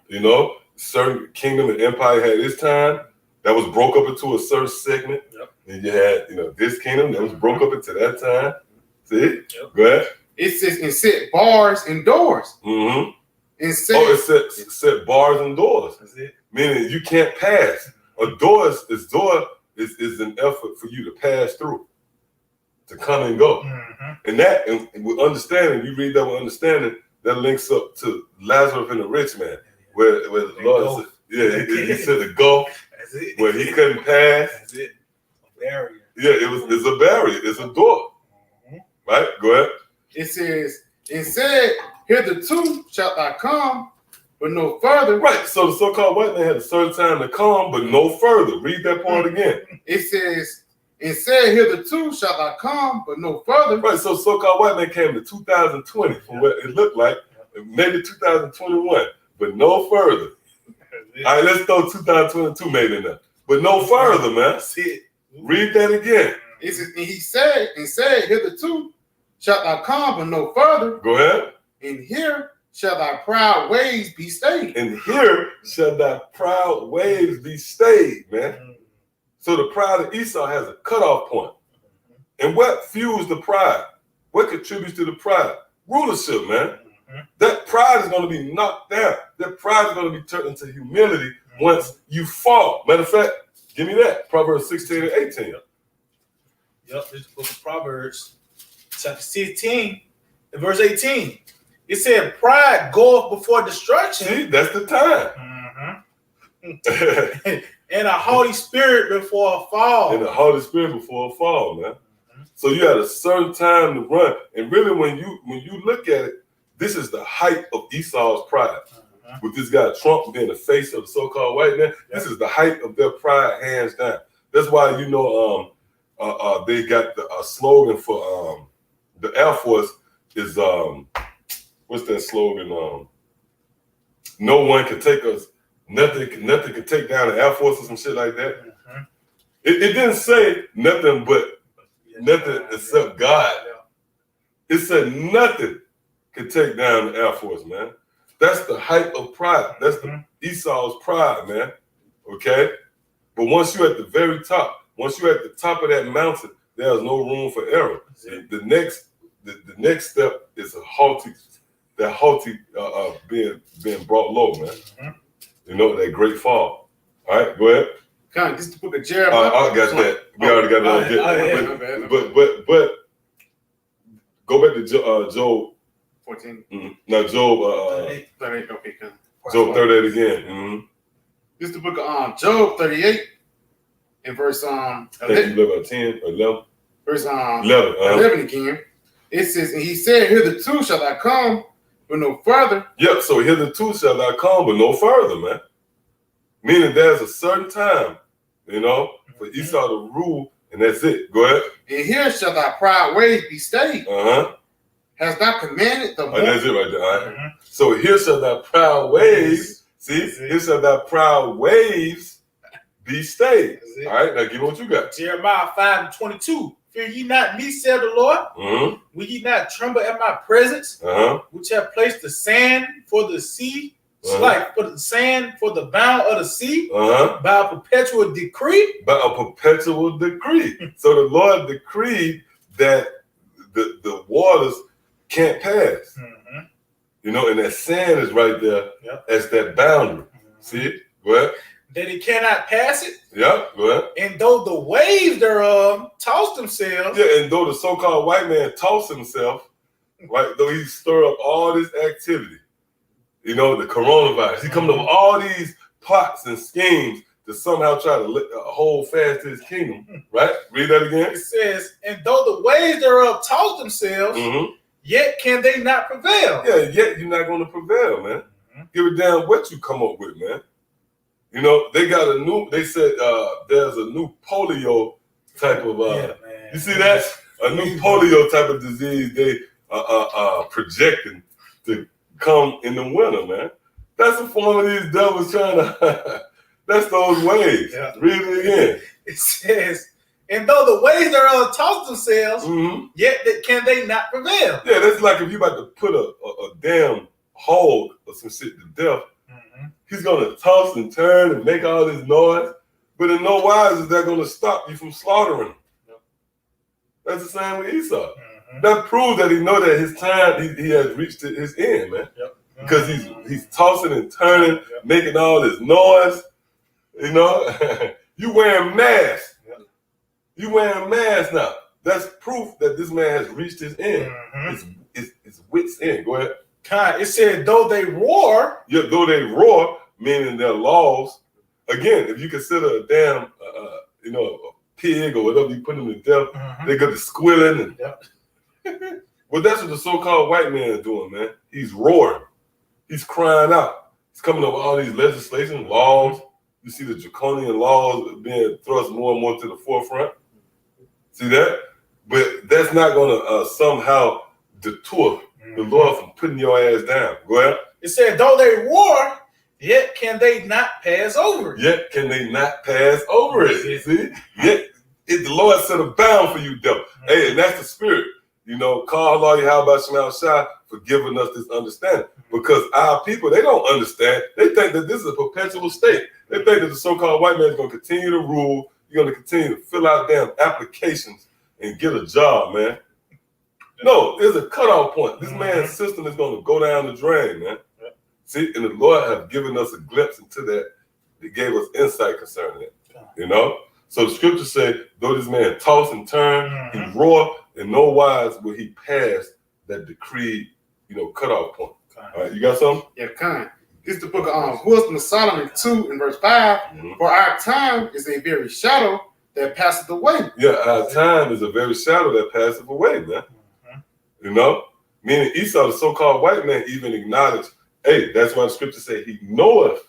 You know, certain kingdom and empire had its time that was broke up into a certain segment. Yep. And you had, you know, this kingdom that was broke up into that time. See? Yep. Go ahead. It says, and set bars and doors. Mm-hmm. And set, Oh, it set bars and doors. That's it. Meaning you can't pass. A door is an effort for you to pass through, to come and go. And that, and with understanding, you read that with understanding, that links up to Lazarus and the rich man, where the Lord said, he said to go That's it. where he couldn't pass. That's it. A barrier. Yeah, it's a barrier, it's a door. Right? Go ahead. it says, and said, hitherto shalt thou come, but no further. Right. So the so-called white man had a certain time to come, but no further. Read that part again. It says, and said, hitherto shalt thou come, but no further. Right. So so-called white man came to 2020 from what it looked like, maybe 2021, but no further. All right, let's throw 2022 maybe in there, but no further, man. That's it. Read that again. It says, and he said, hitherto shalt thou come, but no further. Go ahead. And here shall thy proud ways be stayed. And here shall thy proud waves be stayed, man. So the pride of Esau has a cutoff point. And what fuels the pride? What contributes to the pride? Rulership, man. That pride is going to be knocked down. That pride is going to be turned into humility once you fall. Matter of fact, give me that. Proverbs 16 and 18. Yep, this is the book of Proverbs, chapter 16, and verse 18. It said, pride goeth before destruction. See, that's the time. And a haughty spirit before a fall. And the Holy Spirit before a fall, man. So you had a certain time to run. And really, when you look at it, this is the height of Esau's pride. With this guy Trump being the face of the so-called white man, this is the height of their pride, hands down. That's why you know they got the slogan for the Air Force is what's that slogan? No one can take us. Nothing can take down the Air Force or some shit like that. It didn't say nothing but nothing except God. It said nothing can take down the Air Force, man. That's the height of pride. That's the Esau's pride, man. Okay? But once you're at the very top, once you're at the top of that mountain, there's no room for error. The next step is being brought low, man. You know, that great fall. All right, go ahead. Con, this is the book of Jeremiah. I got that. We already got that. But go back to Job 14. No, Job 38. Okay, con. Job 38 again. This is the book of Job 38 and verse I think you live at 10 or 11. Verse 11. 11 again. It says, and he said, hitherto shall I come, but no further. Yep, so hitherto shall I come, but no further, man. Meaning there's a certain time, you know, for Esau to rule, and that's it. Go ahead. And here shall thy proud ways be stayed. Hast thou commanded the that's it right there. All right. So here shall thy proud waves, here shall thy proud waves be stayed. All right, now give me what you got. Jeremiah 5:22. Fear ye not me, said the Lord. Will ye not tremble at my presence, which have placed the sand for the sea, like for the sand for the bound of the sea, by a perpetual decree? By a perpetual decree. So the Lord decreed that the waters can't pass. You know, and that sand is right there as that boundary. See it? Go ahead. That he cannot pass it. Yeah, go ahead. And though the waves thereof toss themselves. Yeah, and though the so-called white man toss himself, right, though he stir up all this activity, you know, the coronavirus, he comes up with all these plots and schemes to somehow try to hold fast to his kingdom, right? Read that again. It says, and though the waves thereof toss themselves, yet can they not prevail. Yeah, yet you're not going to prevail, man. Give a damn what you come up with, man. You know, they said there's a new polio type of, you see that? A new polio type of disease they projecting to come in the winter, man. That's a form of these devils trying to, that's those waves. Read it again. It says, and though the waves thereof toss themselves, yet can they not prevail. Yeah, that's like if you about to put a damn hog or some shit to death. He's gonna toss and turn and make all this noise, but in no wise is that gonna stop you from slaughtering him. That's the same with Esau. That proves that he know that his time he has reached his end, man. Because he's tossing and turning, making all this noise. You know, you wearing masks. You wearing masks now. That's proof that this man has reached his end. His wit's end. Go ahead. It said, though they roar. Yeah, though they roar, meaning their laws. Again, if you consider a damn, a pig or whatever you put him to death, they go to squealing. Well, that's what the so-called white man is doing, man. He's roaring. He's crying out. He's coming up with all these legislation, laws. You see the draconian laws being thrust more and more to the forefront. See that? But that's not going to somehow detour the Lord from putting your ass down. Go ahead. It said, though they roar, yet can they not pass over it. Yet can they not pass over it. See? Yet the Lord set a bound for you, devil. Hey, and that's the spirit. You know, call Allah Yahweh Shemal Shah for giving us this understanding. Because our people, they don't understand. They think that this is a perpetual state. They think that the so-called white man is going to continue to rule. You're going to continue to fill out damn applications and get a job, man. No, there's a cutoff point. This man's system is going to go down the drain, man. See, and the Lord have given us a glimpse into that. He gave us insight concerning it, you know? So the scriptures say, though this man toss and turn, he roar, in no wise will he pass that decreed, cutoff point. All right, you got something? Yeah, kind. This is the book of Wisdom of Solomon 2 and verse 5. For our time is a very shadow that passeth away. Yeah, our time is a very shadow that passeth away, man. You know? Meaning Esau, the so-called white man, even acknowledged, hey, that's why the scripture say he knoweth,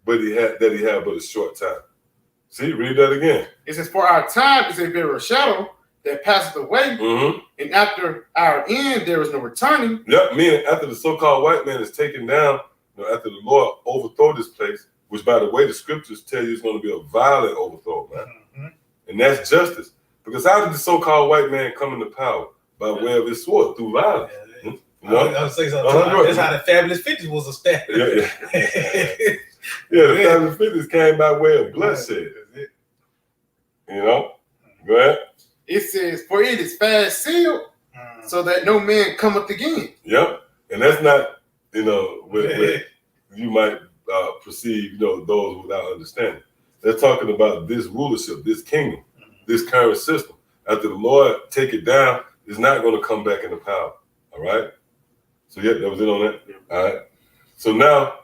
but he had but a short time. See, read that again. It says, "For our time is a very shadow that passeth away, and after our end there is no returning." Yep, meaning after the so-called white man is taken down, after the Lord overthrow this place, which by the way the scriptures tell you it's going to be a violent overthrow, man. And that's justice. Because how did the so-called white man come into power? By way of his sword, through violence. I was saying something. That's how the Fabulous 50s was established. The Fabulous 50s came by way of bloodshed. Go ahead. It says, "For it is fast sealed, so that no man cometh again." Yep. And that's not, what you might perceive, those without understanding. They're talking about this rulership, this kingdom, this current system. After the Lord take it down, it's not going to come back into power. All right? So, that was it on that? All right. So now,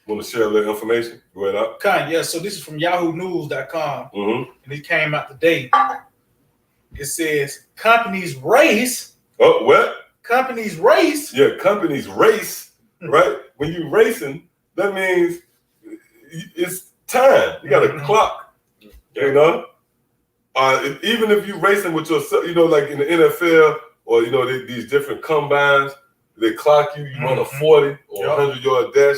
want to share a little information? Go ahead, up. So this is from yahoonews.com. And it came out today. It says, companies race. Oh, what? Companies race. Yeah, companies race, right? When you racing, that means it's time. You got a clock, even if you racing with yourself, like in the NFL or, these different combines, they clock you, you run a 40 or 100-yard dash.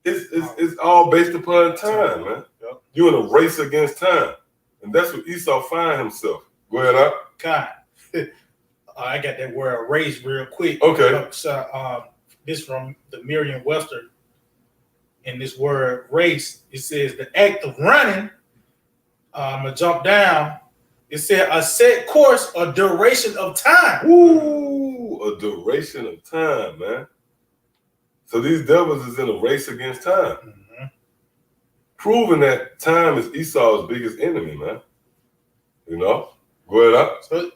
It's all based upon time, man. Yep. You're in a race against time. And that's what Esau find himself. Go ahead, up. I got that word race real quick. Okay. This from the Merriam-Webster. And this word race, it says the act of running. I'm going to jump down. It said a set course or duration of time. Ooh, a duration of time, man. So these devils is in a race against time. Proving that time is Esau's biggest enemy, man. Go ahead, up. So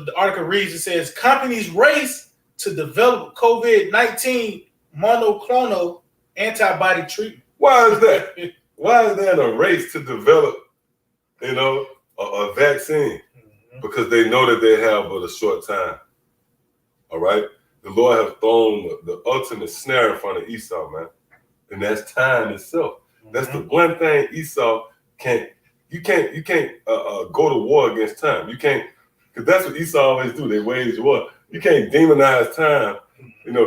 the article reads, it says, companies race to develop COVID-19 monoclonal antibody treatment. Why is that? Why is there a race to develop, a vaccine? Because they know that they have but a short time. All right? The Lord has thrown the ultimate snare in front of Esau, man. And that's time itself. That's the one thing Esau can't. You can't go to war against time. You can't, because that's what Esau always do. They wage war. You can't demonize time.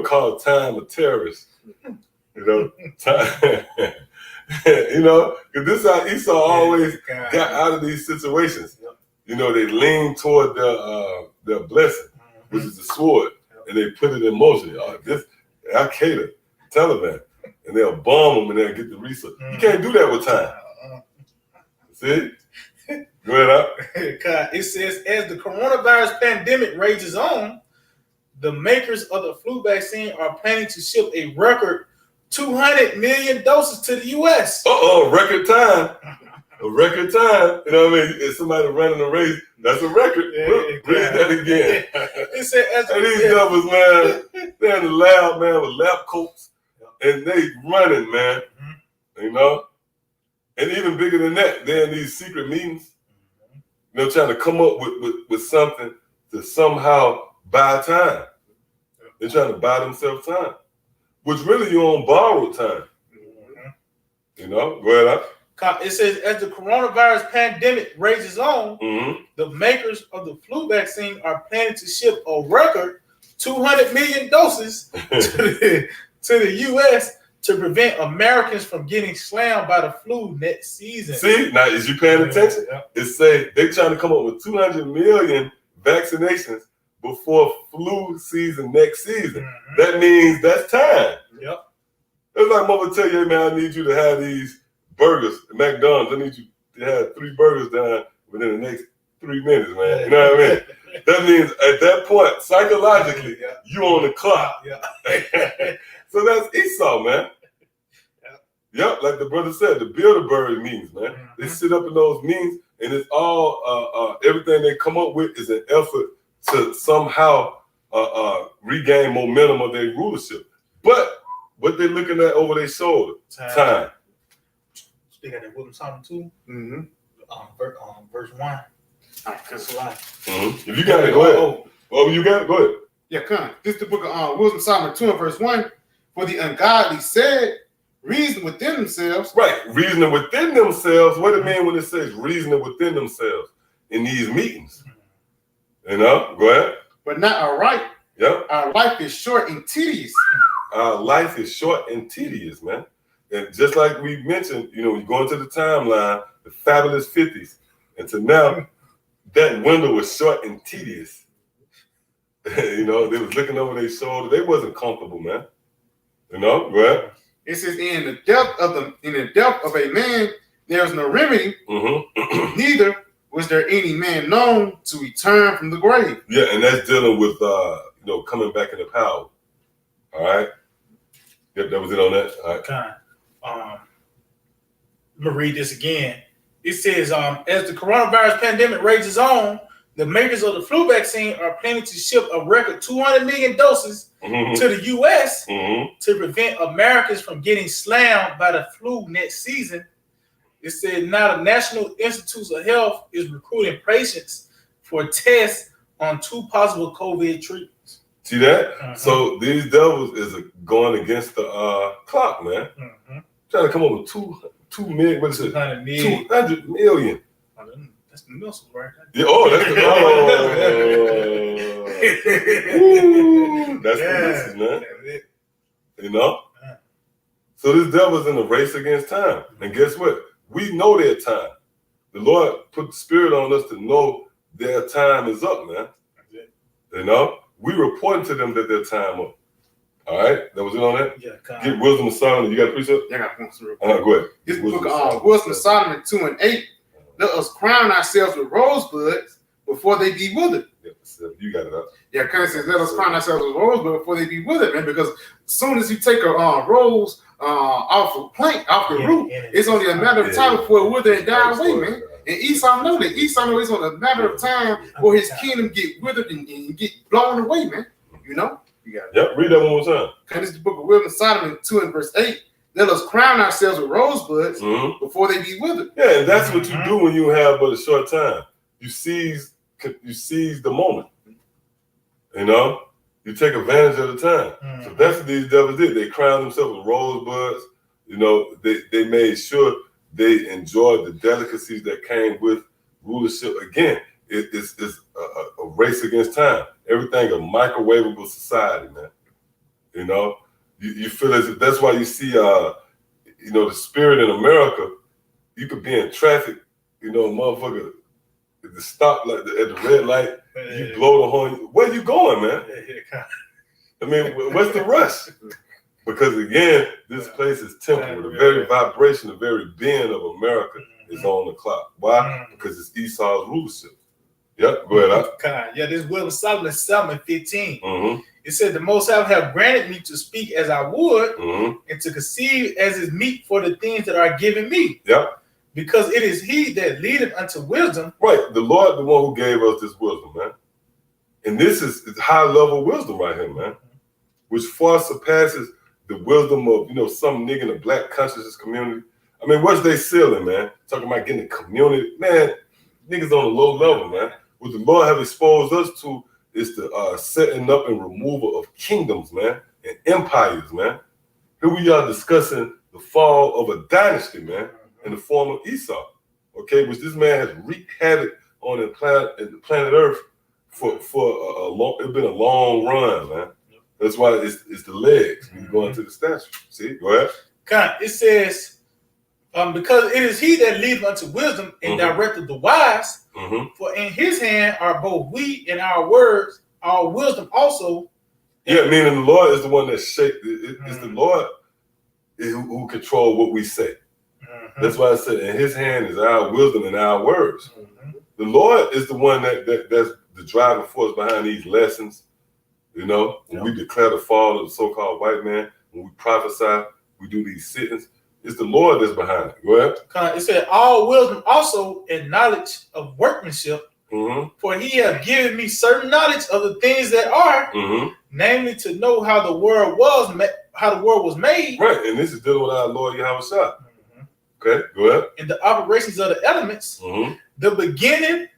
Call time a terrorist. Time. Because this is how Esau always got out of these situations. They lean toward their blessing, which is the sword, and they put it in motion. This Al-Qaeda, Taliban, and they'll bomb them and they'll get the research. You can't do that with time. See? Go ahead, up. It says, as the coronavirus pandemic rages on, the makers of the flu vaccine are planning to ship a record 200 million doses to the U.S. Record time. A record time. You know what I mean? If somebody running a race, that's a record. Read that again. It said, and these devils, man, they're in the lab, man, with lab coats, and they running, man. And even bigger than that, they're in these secret meetings, trying to come up with something to somehow buy time. They're trying to buy themselves time, which really you're on borrowed time. Go ahead, up. It says, as the coronavirus pandemic rages on, the makers of the flu vaccine are planning to ship a record 200 million doses to the U.S. to prevent Americans from getting slammed by the flu next season. See, now is you paying attention? It say they're trying to come up with 200 million vaccinations before flu season next season. That means that's time. Yep. It's like mama tell you, hey, man, I need you to have these burgers at McDonald's. I need you to have 3 burgers done within the next 3 minutes, man. You know what I mean? That means at that point, psychologically, you on the clock. So that's Esau, man. Yep, like the brother said, the Bilderberg meetings, man. They sit up in those meetings, and it's all everything they come up with is an effort to somehow regain momentum of their rulership. But what they're looking at over their shoulder, time. They got that Wisdom Psalm 2, verse 1. If you got it, go ahead. You got it? Go ahead. Yeah, come. This is the book of Wisdom Psalm 2 and verse 1. For the ungodly said, reason within themselves. Right, reasoning within themselves. What it mean when it says reasoning within themselves in these meetings? You know, go ahead. But not all right. Yep. Our life is short and tedious. Our life is short and tedious, man. And just like we mentioned, you know, you go into the timeline, the fabulous 50s, and to now, that window was short and tedious. You know, they was looking over their shoulder. They wasn't comfortable, man. You know, go ahead. It says, in the depth of a man, there is no remedy. Mm-hmm. Neither was there any man known to return from the grave. Yeah, and that's dealing with you know, coming back into power. All right. Yep, that was it on that. All right. Let me read this again. It says, as the coronavirus pandemic rages on, the makers of the flu vaccine are planning to ship a record 200 million doses to the U.S. to prevent Americans from getting slammed by the flu next season. It said now the National Institutes of Health is recruiting patients for tests on 2 possible COVID treatments. See that? So these devils is going against the clock, man. Trying to come up with 2 million. What is it? 200 million. 200 million. That's the missiles, right? Yeah, that's the that's the message, man. You know? So this devil's in a race against time. And guess what? We know their time. The Lord put the spirit on us to know their time is up, man. You know? We reporting to them that their time up. All right? That was it on that? Yeah, Get wisdom of Solomon. You got a precept? Yeah, I got points real Go ahead. This book of Wisdom of Solomon 2 and 8. Let us crown ourselves with rosebuds before they be withered. Yeah, you got it up. Yeah, kind of says, let us crown ourselves with rosebuds before they be withered, man. Because as soon as you take a rose off a plant, off the root, it's only a matter of time before it wither and die away, man. And Esau know that. Esau know it's only a matter of time before his kingdom get withered and get blown away, man. You know? You got it. Yep, read that one more time. And this is the book of Wisdom of Solomon 2 and verse 8. Let us crown ourselves with rosebuds before they be withered. Yeah, and that's what you do when you have but a short time. You seize the moment. You know? You take advantage of the time. So that's what these devils did. They crowned themselves with rosebuds. You know, they made sure they enjoyed the delicacies that came with rulership. Again, it's a race against time. Everything a microwavable society, man. You know? You feel as if that's why you see, you know, the spirit in America. You could be in traffic, you know, motherfucker, at the stop, like at the red light, you blow the horn. Where you going, man? I mean, what's the rush? Because again, this place is temporal. The very vibration, the very being of America is on the clock. Why? Because it's Esau's rulership. Yep, go ahead. Yeah, this Wisdom of Solomon 7:15. It said, the Most High have granted me to speak as I would and to conceive as is meet for the things that are given me. Yep. Because it is he that leadeth unto wisdom. Right. The Lord, the one who gave us this wisdom, man. And this is high level wisdom right here, man. Which far surpasses the wisdom of, you know, some nigga in the black consciousness community. I mean, what's they selling, man? Talking about getting the community. Man, niggas on a low level, man. What the Lord have exposed us to is the setting up and removal of kingdoms, man, and empires, man. Here we are discussing the fall of a dynasty, man, in the form of Esau, okay, which this man has wreaked havoc on the planet Earth for a long. It's been a long run, man. That's why it's the legs. You go into the statue. See, go ahead. It says, because it is he that leadeth unto wisdom and directeth the wise. For in his hand are both we and our words, our wisdom also. Yeah, meaning the Lord is the one that shaped it. It's the Lord who control what we say. That's why I said in his hand is our wisdom and our words. The Lord is the one that's the driving force behind these lessons. You know, when we declare the fall of the so-called white man, when we prophesy, we do these sittings. It's the Lord that's behind it. Go ahead. It said, all wisdom also and knowledge of workmanship. For he hath given me certain knowledge of the things that are, namely to know how the world was made. Right, and this is dealing with our Lord Yahweh Shah. Okay, go ahead. And the operations of the elements, the beginning,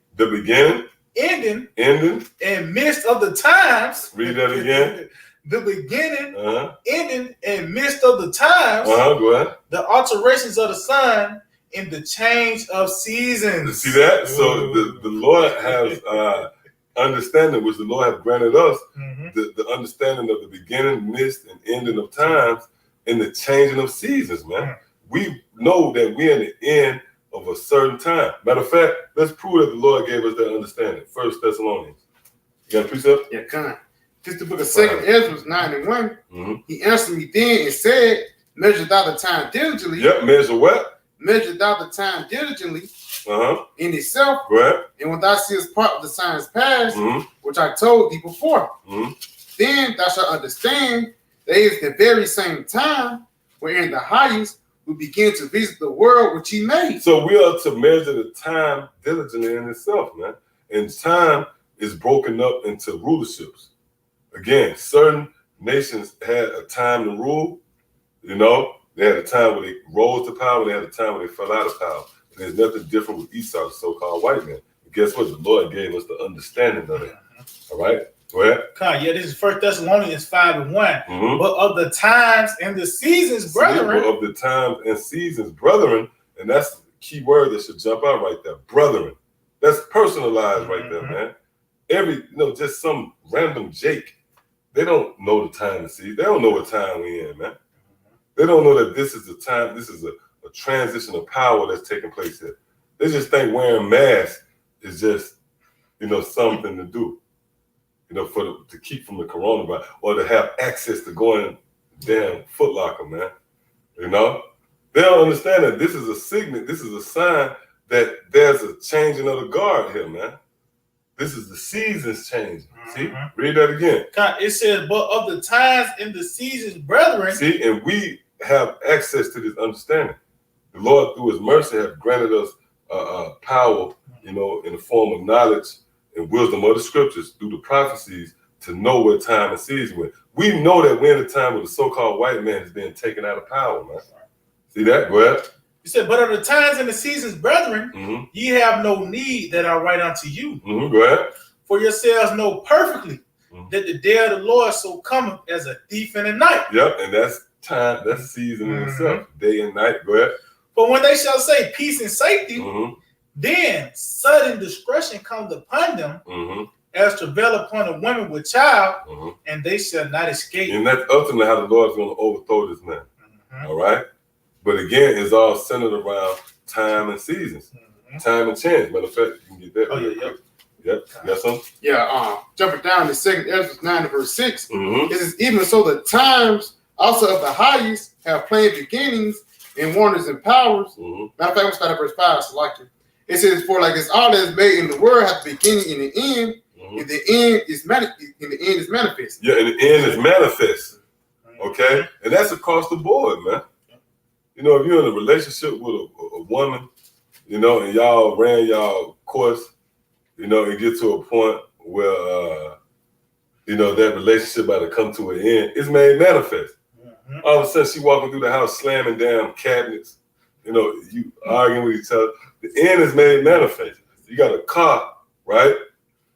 ending, and midst of the times. Read that again. the beginning, Uh-huh. ending, and midst of the times, Go ahead. the alterations of the sun, and the change of seasons. See that? So the Lord has understanding, which the Lord have granted us, the understanding of the beginning, midst, and ending of times, and the changing of seasons, man. We know that we're in the end of a certain time. Matter of fact, let's prove that the Lord gave us that understanding. 1 Thessalonians. You got a precept? Yeah, come on. Just the book of 2 Ezra 9:1. He answered me then and said, measure thou the time diligently. Yep, measure what? Measure thou the time diligently in itself. Go ahead. And when thou seest part of the signs past, which I told thee before, then thou shalt understand that it is the very same time wherein the highest will begin to visit the world which he made. So we are to measure the time diligently in itself, man. And time is broken up into rulerships. Again, certain nations had a time to rule. You know, they had a time where they rose to power. They had a time where they fell out of power. And there's nothing different with Esau, the so-called white man. And guess what? The Lord gave us the understanding of it. All right? Go ahead. Yeah, this is 1 Thessalonians 5:1. But of the times and the seasons, brethren. Of the times and seasons, brethren. And that's the key word that should jump out right there. Brethren. That's personalized right there, man. Just some random Jake. They don't know the time to see. They don't know what time we're in, man. They don't know that this is the time, this is a transition of power that's taking place here. They just think wearing masks is just, something to do, to keep from the coronavirus or to have access to going damn Foot Locker, man. They don't understand that this is a signal, this is a sign that there's a changing of the guard here, man. This is the seasons changing. See, read that again. It says, but of the times and the seasons, brethren. See, and we have access to this understanding. The Lord, through his mercy, have granted us power, in the form of knowledge and wisdom of the scriptures through the prophecies to know what time and season we're in. We know that we're in a time where the so-called white man is being taken out of power, man. See that? Go ahead. He said, but of the times and the seasons, brethren, ye have no need that I write unto you. Go ahead. For yourselves know perfectly that the day of the Lord so cometh as a thief in the night. Yep, and that's time, that's season in itself, day and night. Go ahead. But when they shall say peace and safety, then sudden destruction comes upon them, as travail upon a woman with child, and they shall not escape. And that's ultimately how the Lord's going to overthrow this man. All right? But again, it's all centered around time and seasons. Time and chance. Matter of fact, you can get that. Oh, yeah. Yep. You got something? Yeah, jumping down to 2 Ezra 9:6. It says, even so the times also of the highest have plain beginnings and wonders and powers. Matter of fact, I'm starting at verse 5, so like it says, for like it's all that is made in the world has the beginning and the end, and the end is manifest. Yeah, and the end is manifest. Okay? And that's across the board, man. If you're in a relationship with a woman, and y'all ran y'all course, and get to a point where, that relationship about to come to an end, it's made manifest. All of a sudden, she walking through the house, slamming down cabinets, you arguing with each other. The end is made manifest. You got a car, right?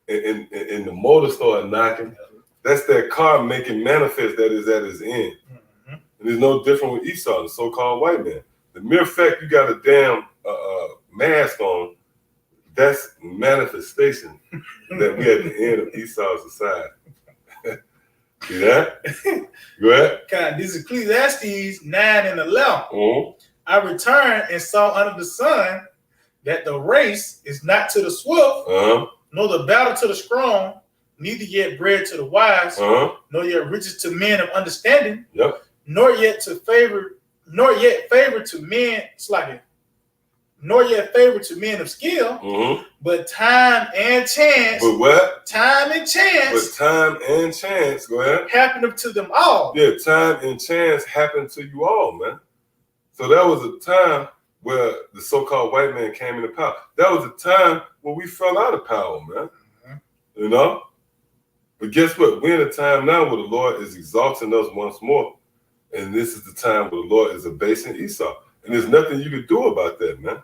And the motor started knocking. That's that car making manifest that is at its end. And it's no different with Esau, the so-called white man. The mere fact you got a damn mask on, that's manifestation that we at the end of Esau's society. See that? Go ahead. This is Ecclesiastes 9:11. I returned and saw under the sun that the race is not to the swift, nor the battle to the strong, neither yet bread to the wise, nor yet riches to men of understanding, nor yet favor to men, nor yet favor to men of skill, but time and chance. But what? Time and chance. But time and chance, go ahead. Happened to them all. Yeah, time and chance happened to you all, man. So that was a time where the so-called white man came into power. That was a time where we fell out of power, man. But guess what? We're in a time now where the Lord is exalting us once more. And this is the time where the Lord is abasing Esau. And there's nothing you could do about that, man.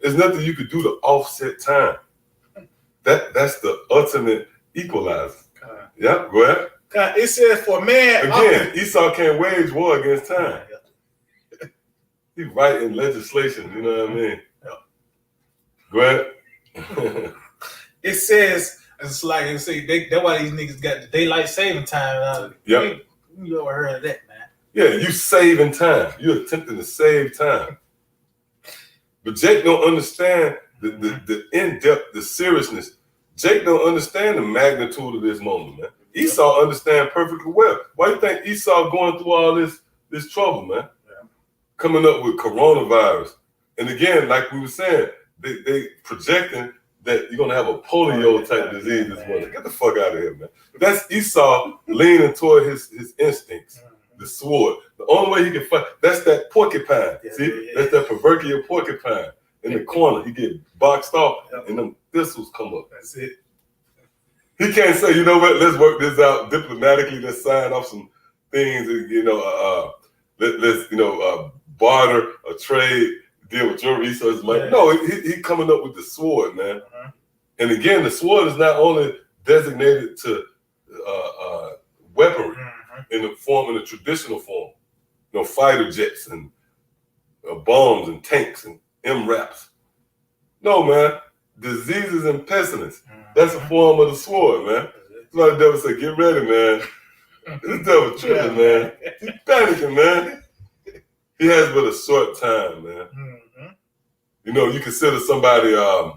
There's nothing you could do to offset time. That's the ultimate equalizer. Yeah, go ahead. It says for man. Again, Esau can't wage war against time. He's writing legislation, you know what I mean? Go ahead. It says, it's like I say, that's why these niggas got the daylight saving time. Yep. You ever heard of that, man? Yeah, you saving time. You're attempting to save time. But Jake don't understand the in-depth, the seriousness. Jake don't understand the magnitude of this moment, man. Esau understand perfectly well. Why you think Esau going through all this trouble, man? Yeah. Coming up with coronavirus. And again, like we were saying, they projecting that you're gonna have a polio type disease this morning. Get the fuck out of here, man. That's Esau leaning toward his instincts, the sword. The only way he can fight, that's that porcupine. See? That's that proverbial porcupine in the corner. He get boxed off and them thistles come up. That's it. He can't say, you know what, let's work this out diplomatically, let's sign off some things, let's barter or trade, deal with your resources. Like, no, he coming up with the sword, man. And again, the sword is not only designated to weaponry in the traditional form, fighter jets and bombs and tanks and MRAPs. No, man, diseases and pestilence. That's a form of the sword, man. That's why the devil said, get ready, man. This devil tripping, man. He's panicking, man. He has but a short time, man. You know, you consider somebody, they're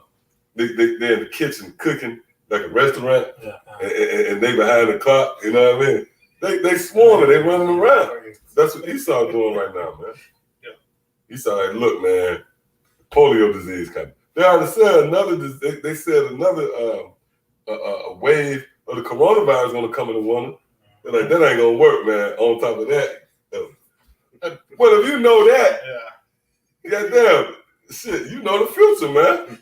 in the kitchen cooking, like a restaurant, and they behind the clock, you know what I mean? They swarming, they running around. That's what Esau doing right now, man. Esau like, look, man, polio disease coming. They already said they said another wave of the coronavirus is gonna come in the winter. They're like, that ain't gonna work, man. On top of that, well, if you know that, goddamn, shit, you know the future, man.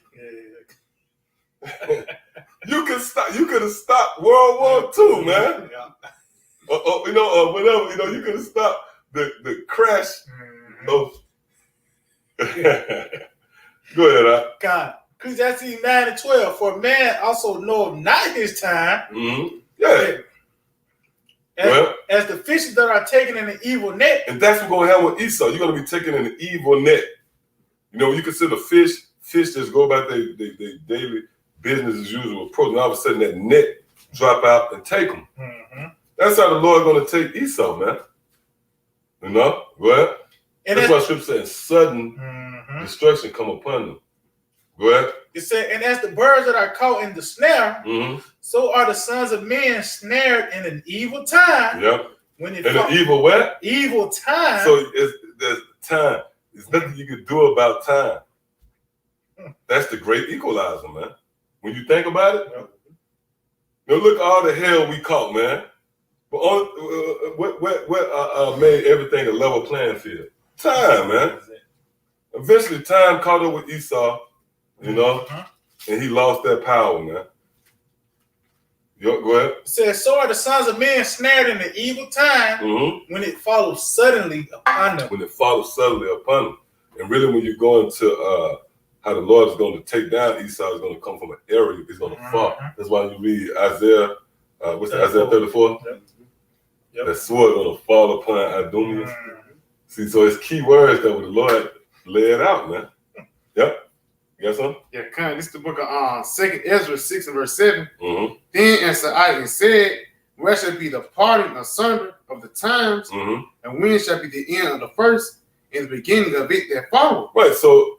You could have stopped World War II, man. Whatever. You could have stopped the crash of. Go ahead, God. Ecclesiastes 9:12. For man also know not his time. Yeah. As the fishes that are taken in an evil net. And that's what's going to happen with Esau. You're going to be taken in an evil net. You know, when you consider fish just go about their daily business as usual approach, and all of a sudden that net drop out and take them. That's how the Lord going to take Esau, man. You know? Go ahead. And that's why Scripture says sudden destruction come upon them. Go ahead. It said, and as the birds that are caught in the snare, so are the sons of men snared in an evil time. Yep. When in an evil what? Evil time. So there's time. There's nothing you can do about time. That's the great equalizer, man. When you think about it, now look at all the hell we caught, man. But what made everything a level playing field? Time, man. Eventually, time caught up with Esau, you know, and he lost that power, man. Go ahead. It says, so are the sons of men snared in the evil time when it follows suddenly upon them. When it follows suddenly upon them. And really, when you go into how the Lord is going to take down Esau, is going to come from an area, it's going to fall. That's why you read Isaiah, Isaiah 34? Yep. That sword going to fall upon Idumeans. See, so it's key words that the Lord laid out, man. Yep. You got something? Yeah, this is the book of 2nd Ezra 6 and verse 7. Then answered I and said, where shall be the parting asunder of the times, and when shall be the end of the first, and the beginning of it that follow? Right, so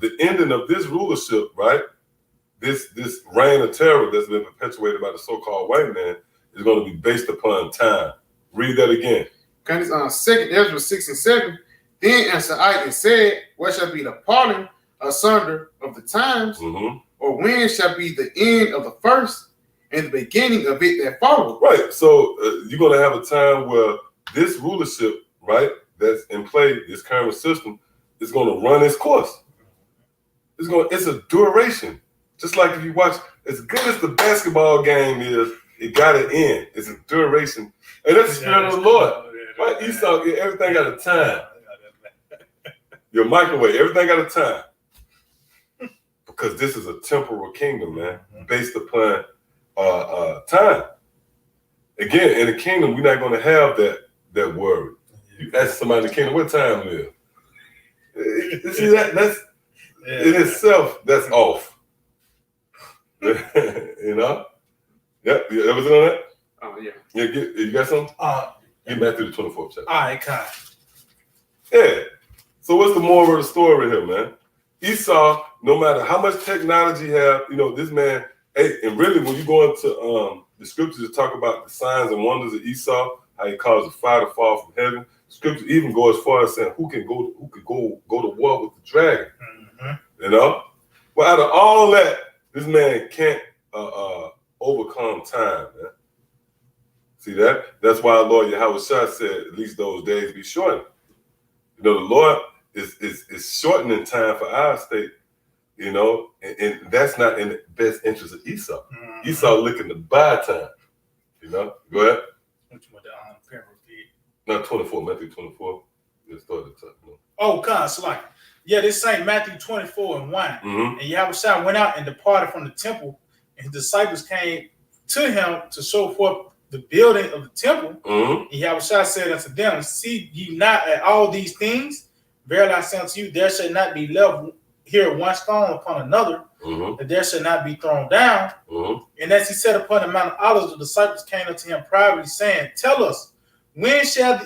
the ending of this rulership, right, this reign of terror that's been perpetuated by the so-called white man is going to be based upon time. Read that again. Okay, this 2nd Ezra 6 and 7. Then answered I and said, where shall be the parting asunder of the times, or when shall be the end of the first, and the beginning of it that follow? Right, so you're going to have a time where this rulership, right, that's in play, this current system, is going to run its course. It's a duration. Just like if you watch, as good as the basketball game is, it got to end. It's a duration. And that's the spirit of the Lord. Right? Esau, everything got a time. Your microwave, everything got a time. Because this is a temporal kingdom, man, based upon time. Again, in the kingdom, we're not going to have that worry. You ask somebody in the kingdom, what time is it? You see that's in itself, that's off. You know? Yep. You ever on that? Oh yeah. Yeah. You got something? Get Matthew the 24th chapter. All right, Kai. Yeah. So what's the moral of the story here, man? Esau, no matter how much technology you have, this man. Hey, and really, when you go into the scriptures to talk about the signs and wonders of Esau, how he caused the fire to fall from heaven. Scriptures even go as far as saying who can go to war with the dragon. Mm-hmm. Well, out of all that, this man can't overcome time, man. See that? That's why our Lord Yahweh Shah said, at least those days be shortened. The Lord is shortening time for our state, and that's not in the best interest of Esau. Mm-hmm. Esau looking to buy time. Go ahead. Not 24, Matthew 24. Let's start at the top. Oh, God, so this St. Matthew 24:1. Mm-hmm. And Yahweh Shah went out and departed from the temple, and his disciples came to him to show forth the building of the temple. Mm-hmm. And Yahweh Shah said unto them, see ye not at all these things? Verily I say unto you, there shall not be left here one stone upon another, that there shall not be thrown down. And as he sat upon the Mount of Olives, the disciples came unto him privately, saying, tell us, when shall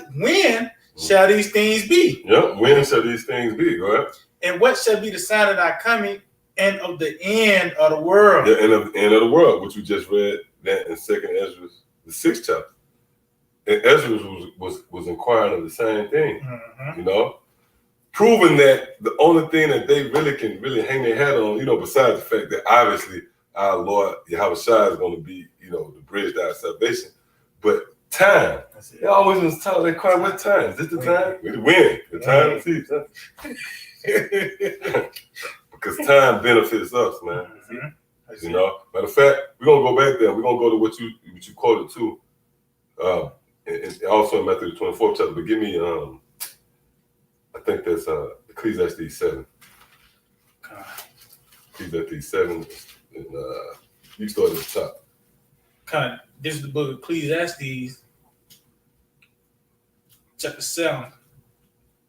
these things be? Yeah, when shall these things be? Go ahead. And what shall be the sign of thy coming and of the end of the world? Yeah, and of the end of the world, which we just read that in 2nd Ezra, the 6th chapter. And Ezra was inquiring of the same thing, proving that the only thing that they really can hang their hat on, besides the fact that obviously our Lord Yahweh Shah is going to be, the bridge to our salvation, but time. They always was telling they cry, what time? Is this the time? When? The time to see. Because time benefits us, man. Matter of fact, we're gonna go back there. We're gonna go to what you quoted too. And also in Matthew the 24th chapter, but give me I think that's Ecclesiastes 7. Ecclesiastes 7, and you start at the top. This is the book of Ecclesiastes, chapter 7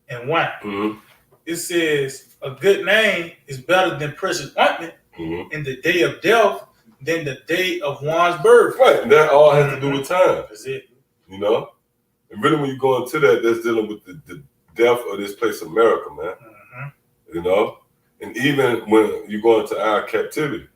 and 1. Mm-hmm. It says, a good name is better than precious ointment in the day of death than the day of one's birth. Right, and that all has to do with time. That's it. And really when you go into that, that's dealing with the death of this place, America, man. And even when you go into our captivity,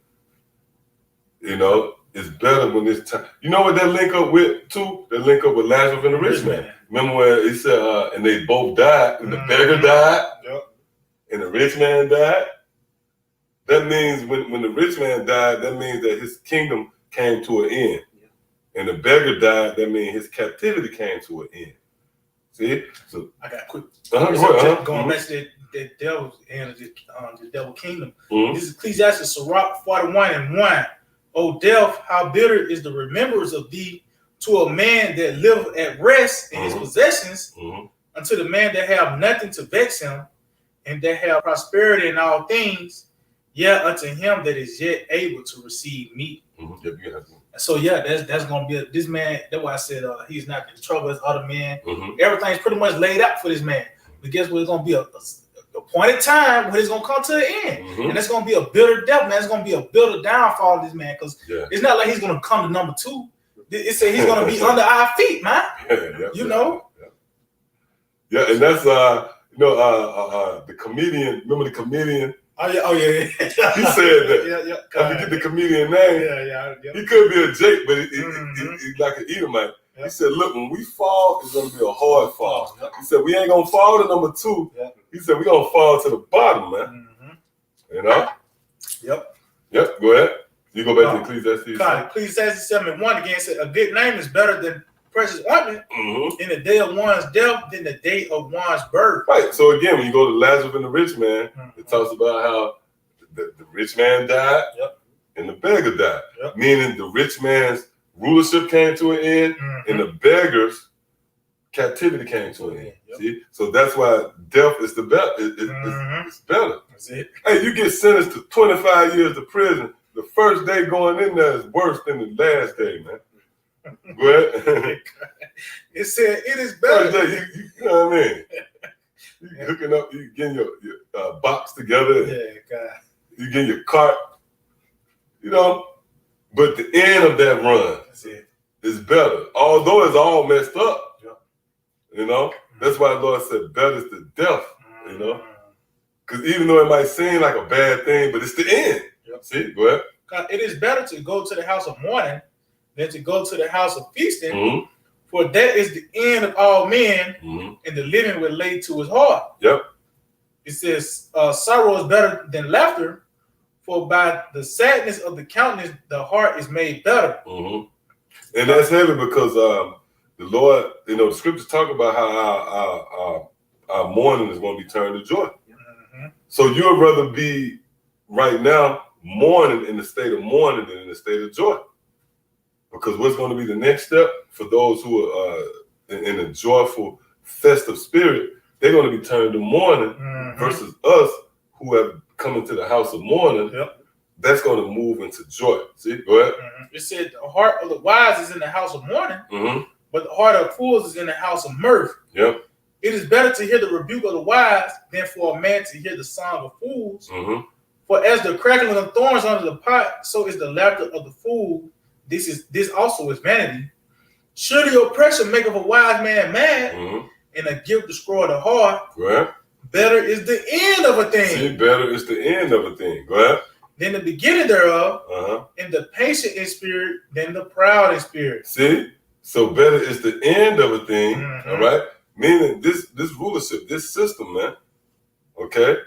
it's better when this time. You know what that link up with too? That link up with Lazarus and the rich man. Remember where it said, and they both died, and the beggar died, and the rich man died? That means when the rich man died, that means that his kingdom came to an end. And the beggar died, that means his captivity came to an end. See? So I got quick. Going back to the devil's and the devil kingdom. This is Ecclesiastes Sirach 41 and 1. O death, how bitter is the remembrance of thee to a man that liveth at rest in his possessions, unto the man that have nothing to vex him, and that have prosperity in all things, yet unto him that is yet able to receive meat. So that's gonna be this man. That's why I said he's not in trouble as other men. Everything's pretty much laid out for this man. But guess what? It's gonna be a appointed time when it's gonna come to an end, and it's gonna be a bitter death, man. It's gonna be a bitter downfall of this man, because it's not like he's gonna come to number 2. It said he's gonna be under our feet, man. Yeah, and that's the comedian. Remember the comedian? Oh yeah. He said that. I forget the comedian name. Yeah. He could be a Jake, but he's like an Edomite. He said, look, when we fall, it's going to be a hard fall. He said, we ain't going to fall to number 2. He said, we're going to fall to the bottom, man. Yep, go ahead. You go back to Ecclesiastes. Ecclesiastes 7 and 1 again said, a good name is better than precious ointment in the day of one's death than the day of one's birth. Right. So again, when you go to Lazarus and the rich man, it talks about how the rich man died and the beggar died. Meaning the rich man's rulership came to an end and the beggar's captivity came to an end. See? So that's why death is the better. It's better. That's it. Hey, you get sentenced to 25 years to prison. The first day going in there is worse than the last day, man. Go ahead. It said it is Brother better. Jay, you know what I mean? You hooking up, you getting your box together, and Yeah, God. you getting your cart, you know. But the end of that run That's it. is better, although it's all messed up. Yep. You know, that's why the Lord said, "Better is the death." You know, Mm. because even though it might seem like a bad thing, but it's the end. Yep. See, go ahead. God, it is better to go to the house of mourning than to go to the house of feasting, Mm-hmm. for that is the end of all men, Mm-hmm. and the living will lay to his heart. Yep. It says, sorrow is better than laughter, for by the sadness of the countenance, the heart is made better. Mm-hmm. And that's heavy because the Lord, you know, the scriptures talk about how our mourning is going to be turned to joy. Mm-hmm. So you'd rather be right now mourning in the state of mourning than in the state of joy. Because what's going to be the next step for those who are in a joyful, festive spirit, they're going to be turned to mourning Mm-hmm. versus us who have come into the house of mourning. Yep. That's going to move into joy. See, go ahead. Mm-hmm. It said the heart of the wise is in the house of mourning, Mm-hmm. but the heart of fools is in the house of mirth. Yep. It is better to hear the rebuke of the wise than for a man to hear the song of fools. Mm-hmm. For as the crackling of thorns under the pot, so is the laughter of the fool. This also is vanity. Surely oppression maketh a wise man mad, Mm-hmm. and a gift destroy the heart. Go ahead. Better is the end of a thing See, better is the end of a thing. Go ahead. than the beginning thereof, Uh-huh. and the patient in spirit than the proud in spirit. See? So better is the end of a thing, Mhm. all right? Meaning this rulership, this system, man, okay?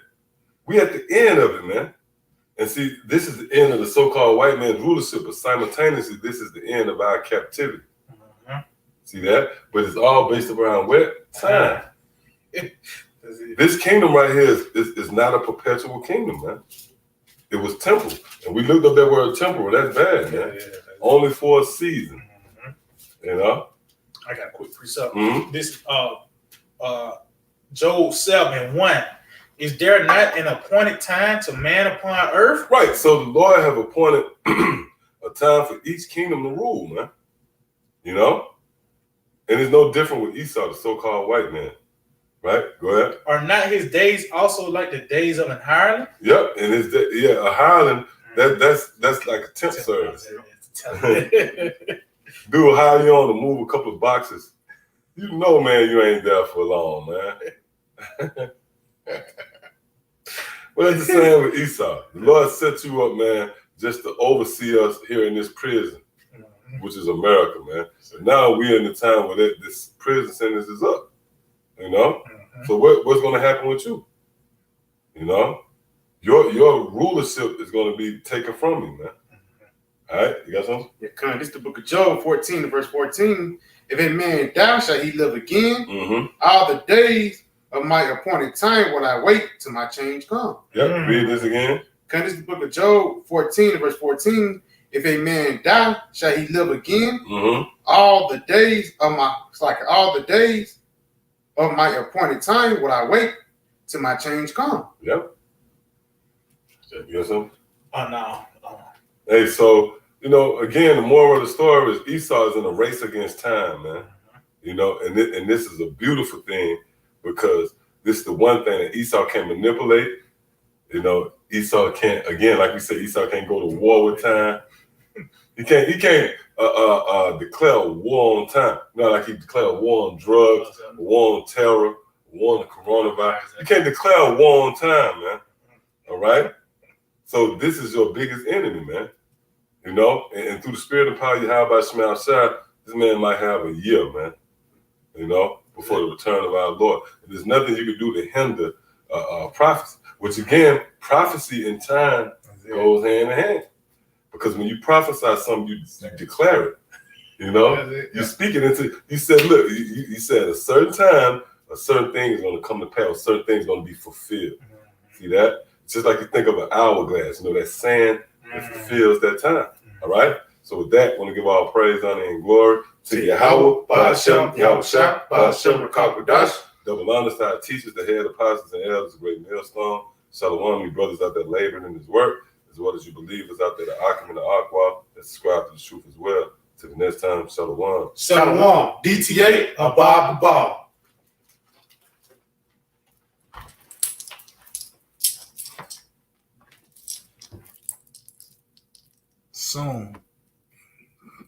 We at the end of it, man. And see, this is the end of the so-called white man's rulership, but simultaneously, this is the end of our captivity. Mhm. See that? But it's all based around what? Time. That's it. This kingdom right here is not a perpetual kingdom, man. It was temporal. And we looked up that word temporal. That's bad, Yeah, man. yeah, that's it. Only for a season, Mhm. you know? I got a quick precept. Mm-hmm. This Job 7:1. Is there not an appointed time to man upon earth? Right. So the Lord have appointed a time for each kingdom to rule, man. You know? And it's no different with Esau, the so-called white man. Right? Go ahead. Are not his days also like the days of an hireling? Yep. And a hireling, that's like a temp service. Dude hire you on to move a couple of boxes. You know, man, you ain't there for long, man. Well, it's the same with Esau. The Lord set you up, man, just to oversee us here in this prison, which is America, man. So now we're in the time where this prison sentence is up, you know? Mhm. So what's going to happen with you? You know? Your rulership is going to be taken from you, man. All right? You got something? Yeah, come. This is the book of Job 14, verse 14. If a man die, shall he live again? Mm-hmm. All the days of my appointed time will I wait till my change come. Yep. Mm. Read this again. Come. This is the book of Job 14, verse 14. If a man die, shall he live again? Mm-hmm. All the days of my appointed time will I wait till my change come. Yep. You got something? Oh no. Hey, so, you know, again, the moral of the story is Esau is in a race against time, man. You know, and this is a beautiful thing because this is the one thing that Esau can't manipulate. You know, Esau can't, again, like we said, Esau can't go to war with time. He can't declare war on time. Not like he declared war on drugs, war on terror, war on the coronavirus. You can't declare war on time, man. All right? So this is your biggest enemy, man. You know, and through the spirit and power you have by Shema Shai, this man might have a year, man. You know, before the return of our Lord. And there's nothing you can do to hinder prophecy. Which again, prophecy and time goes hand in hand. Because when you prophesy something, you declare it. You know, you speak it into. You said, look, you said a certain time, a certain thing is going to come to pass. A certain thing is going to be fulfilled. See that? It's just like you think of an hourglass. You know, that sand that fulfills that time. All right. So with that, I want to give all praise, honor, and glory to Yahweh, Ba'ashem, Yahushua, Ba'ashem, Rakakwadash. Double honor to our teachers, the head apostles and elders, the great millstone. Shalom, you brothers out there laboring in His work, as well as you believers out there, the Akim and the Aqua, that subscribe to the truth as well. Till the next time, Shalom. Shalom. DTA, Abba. Soon.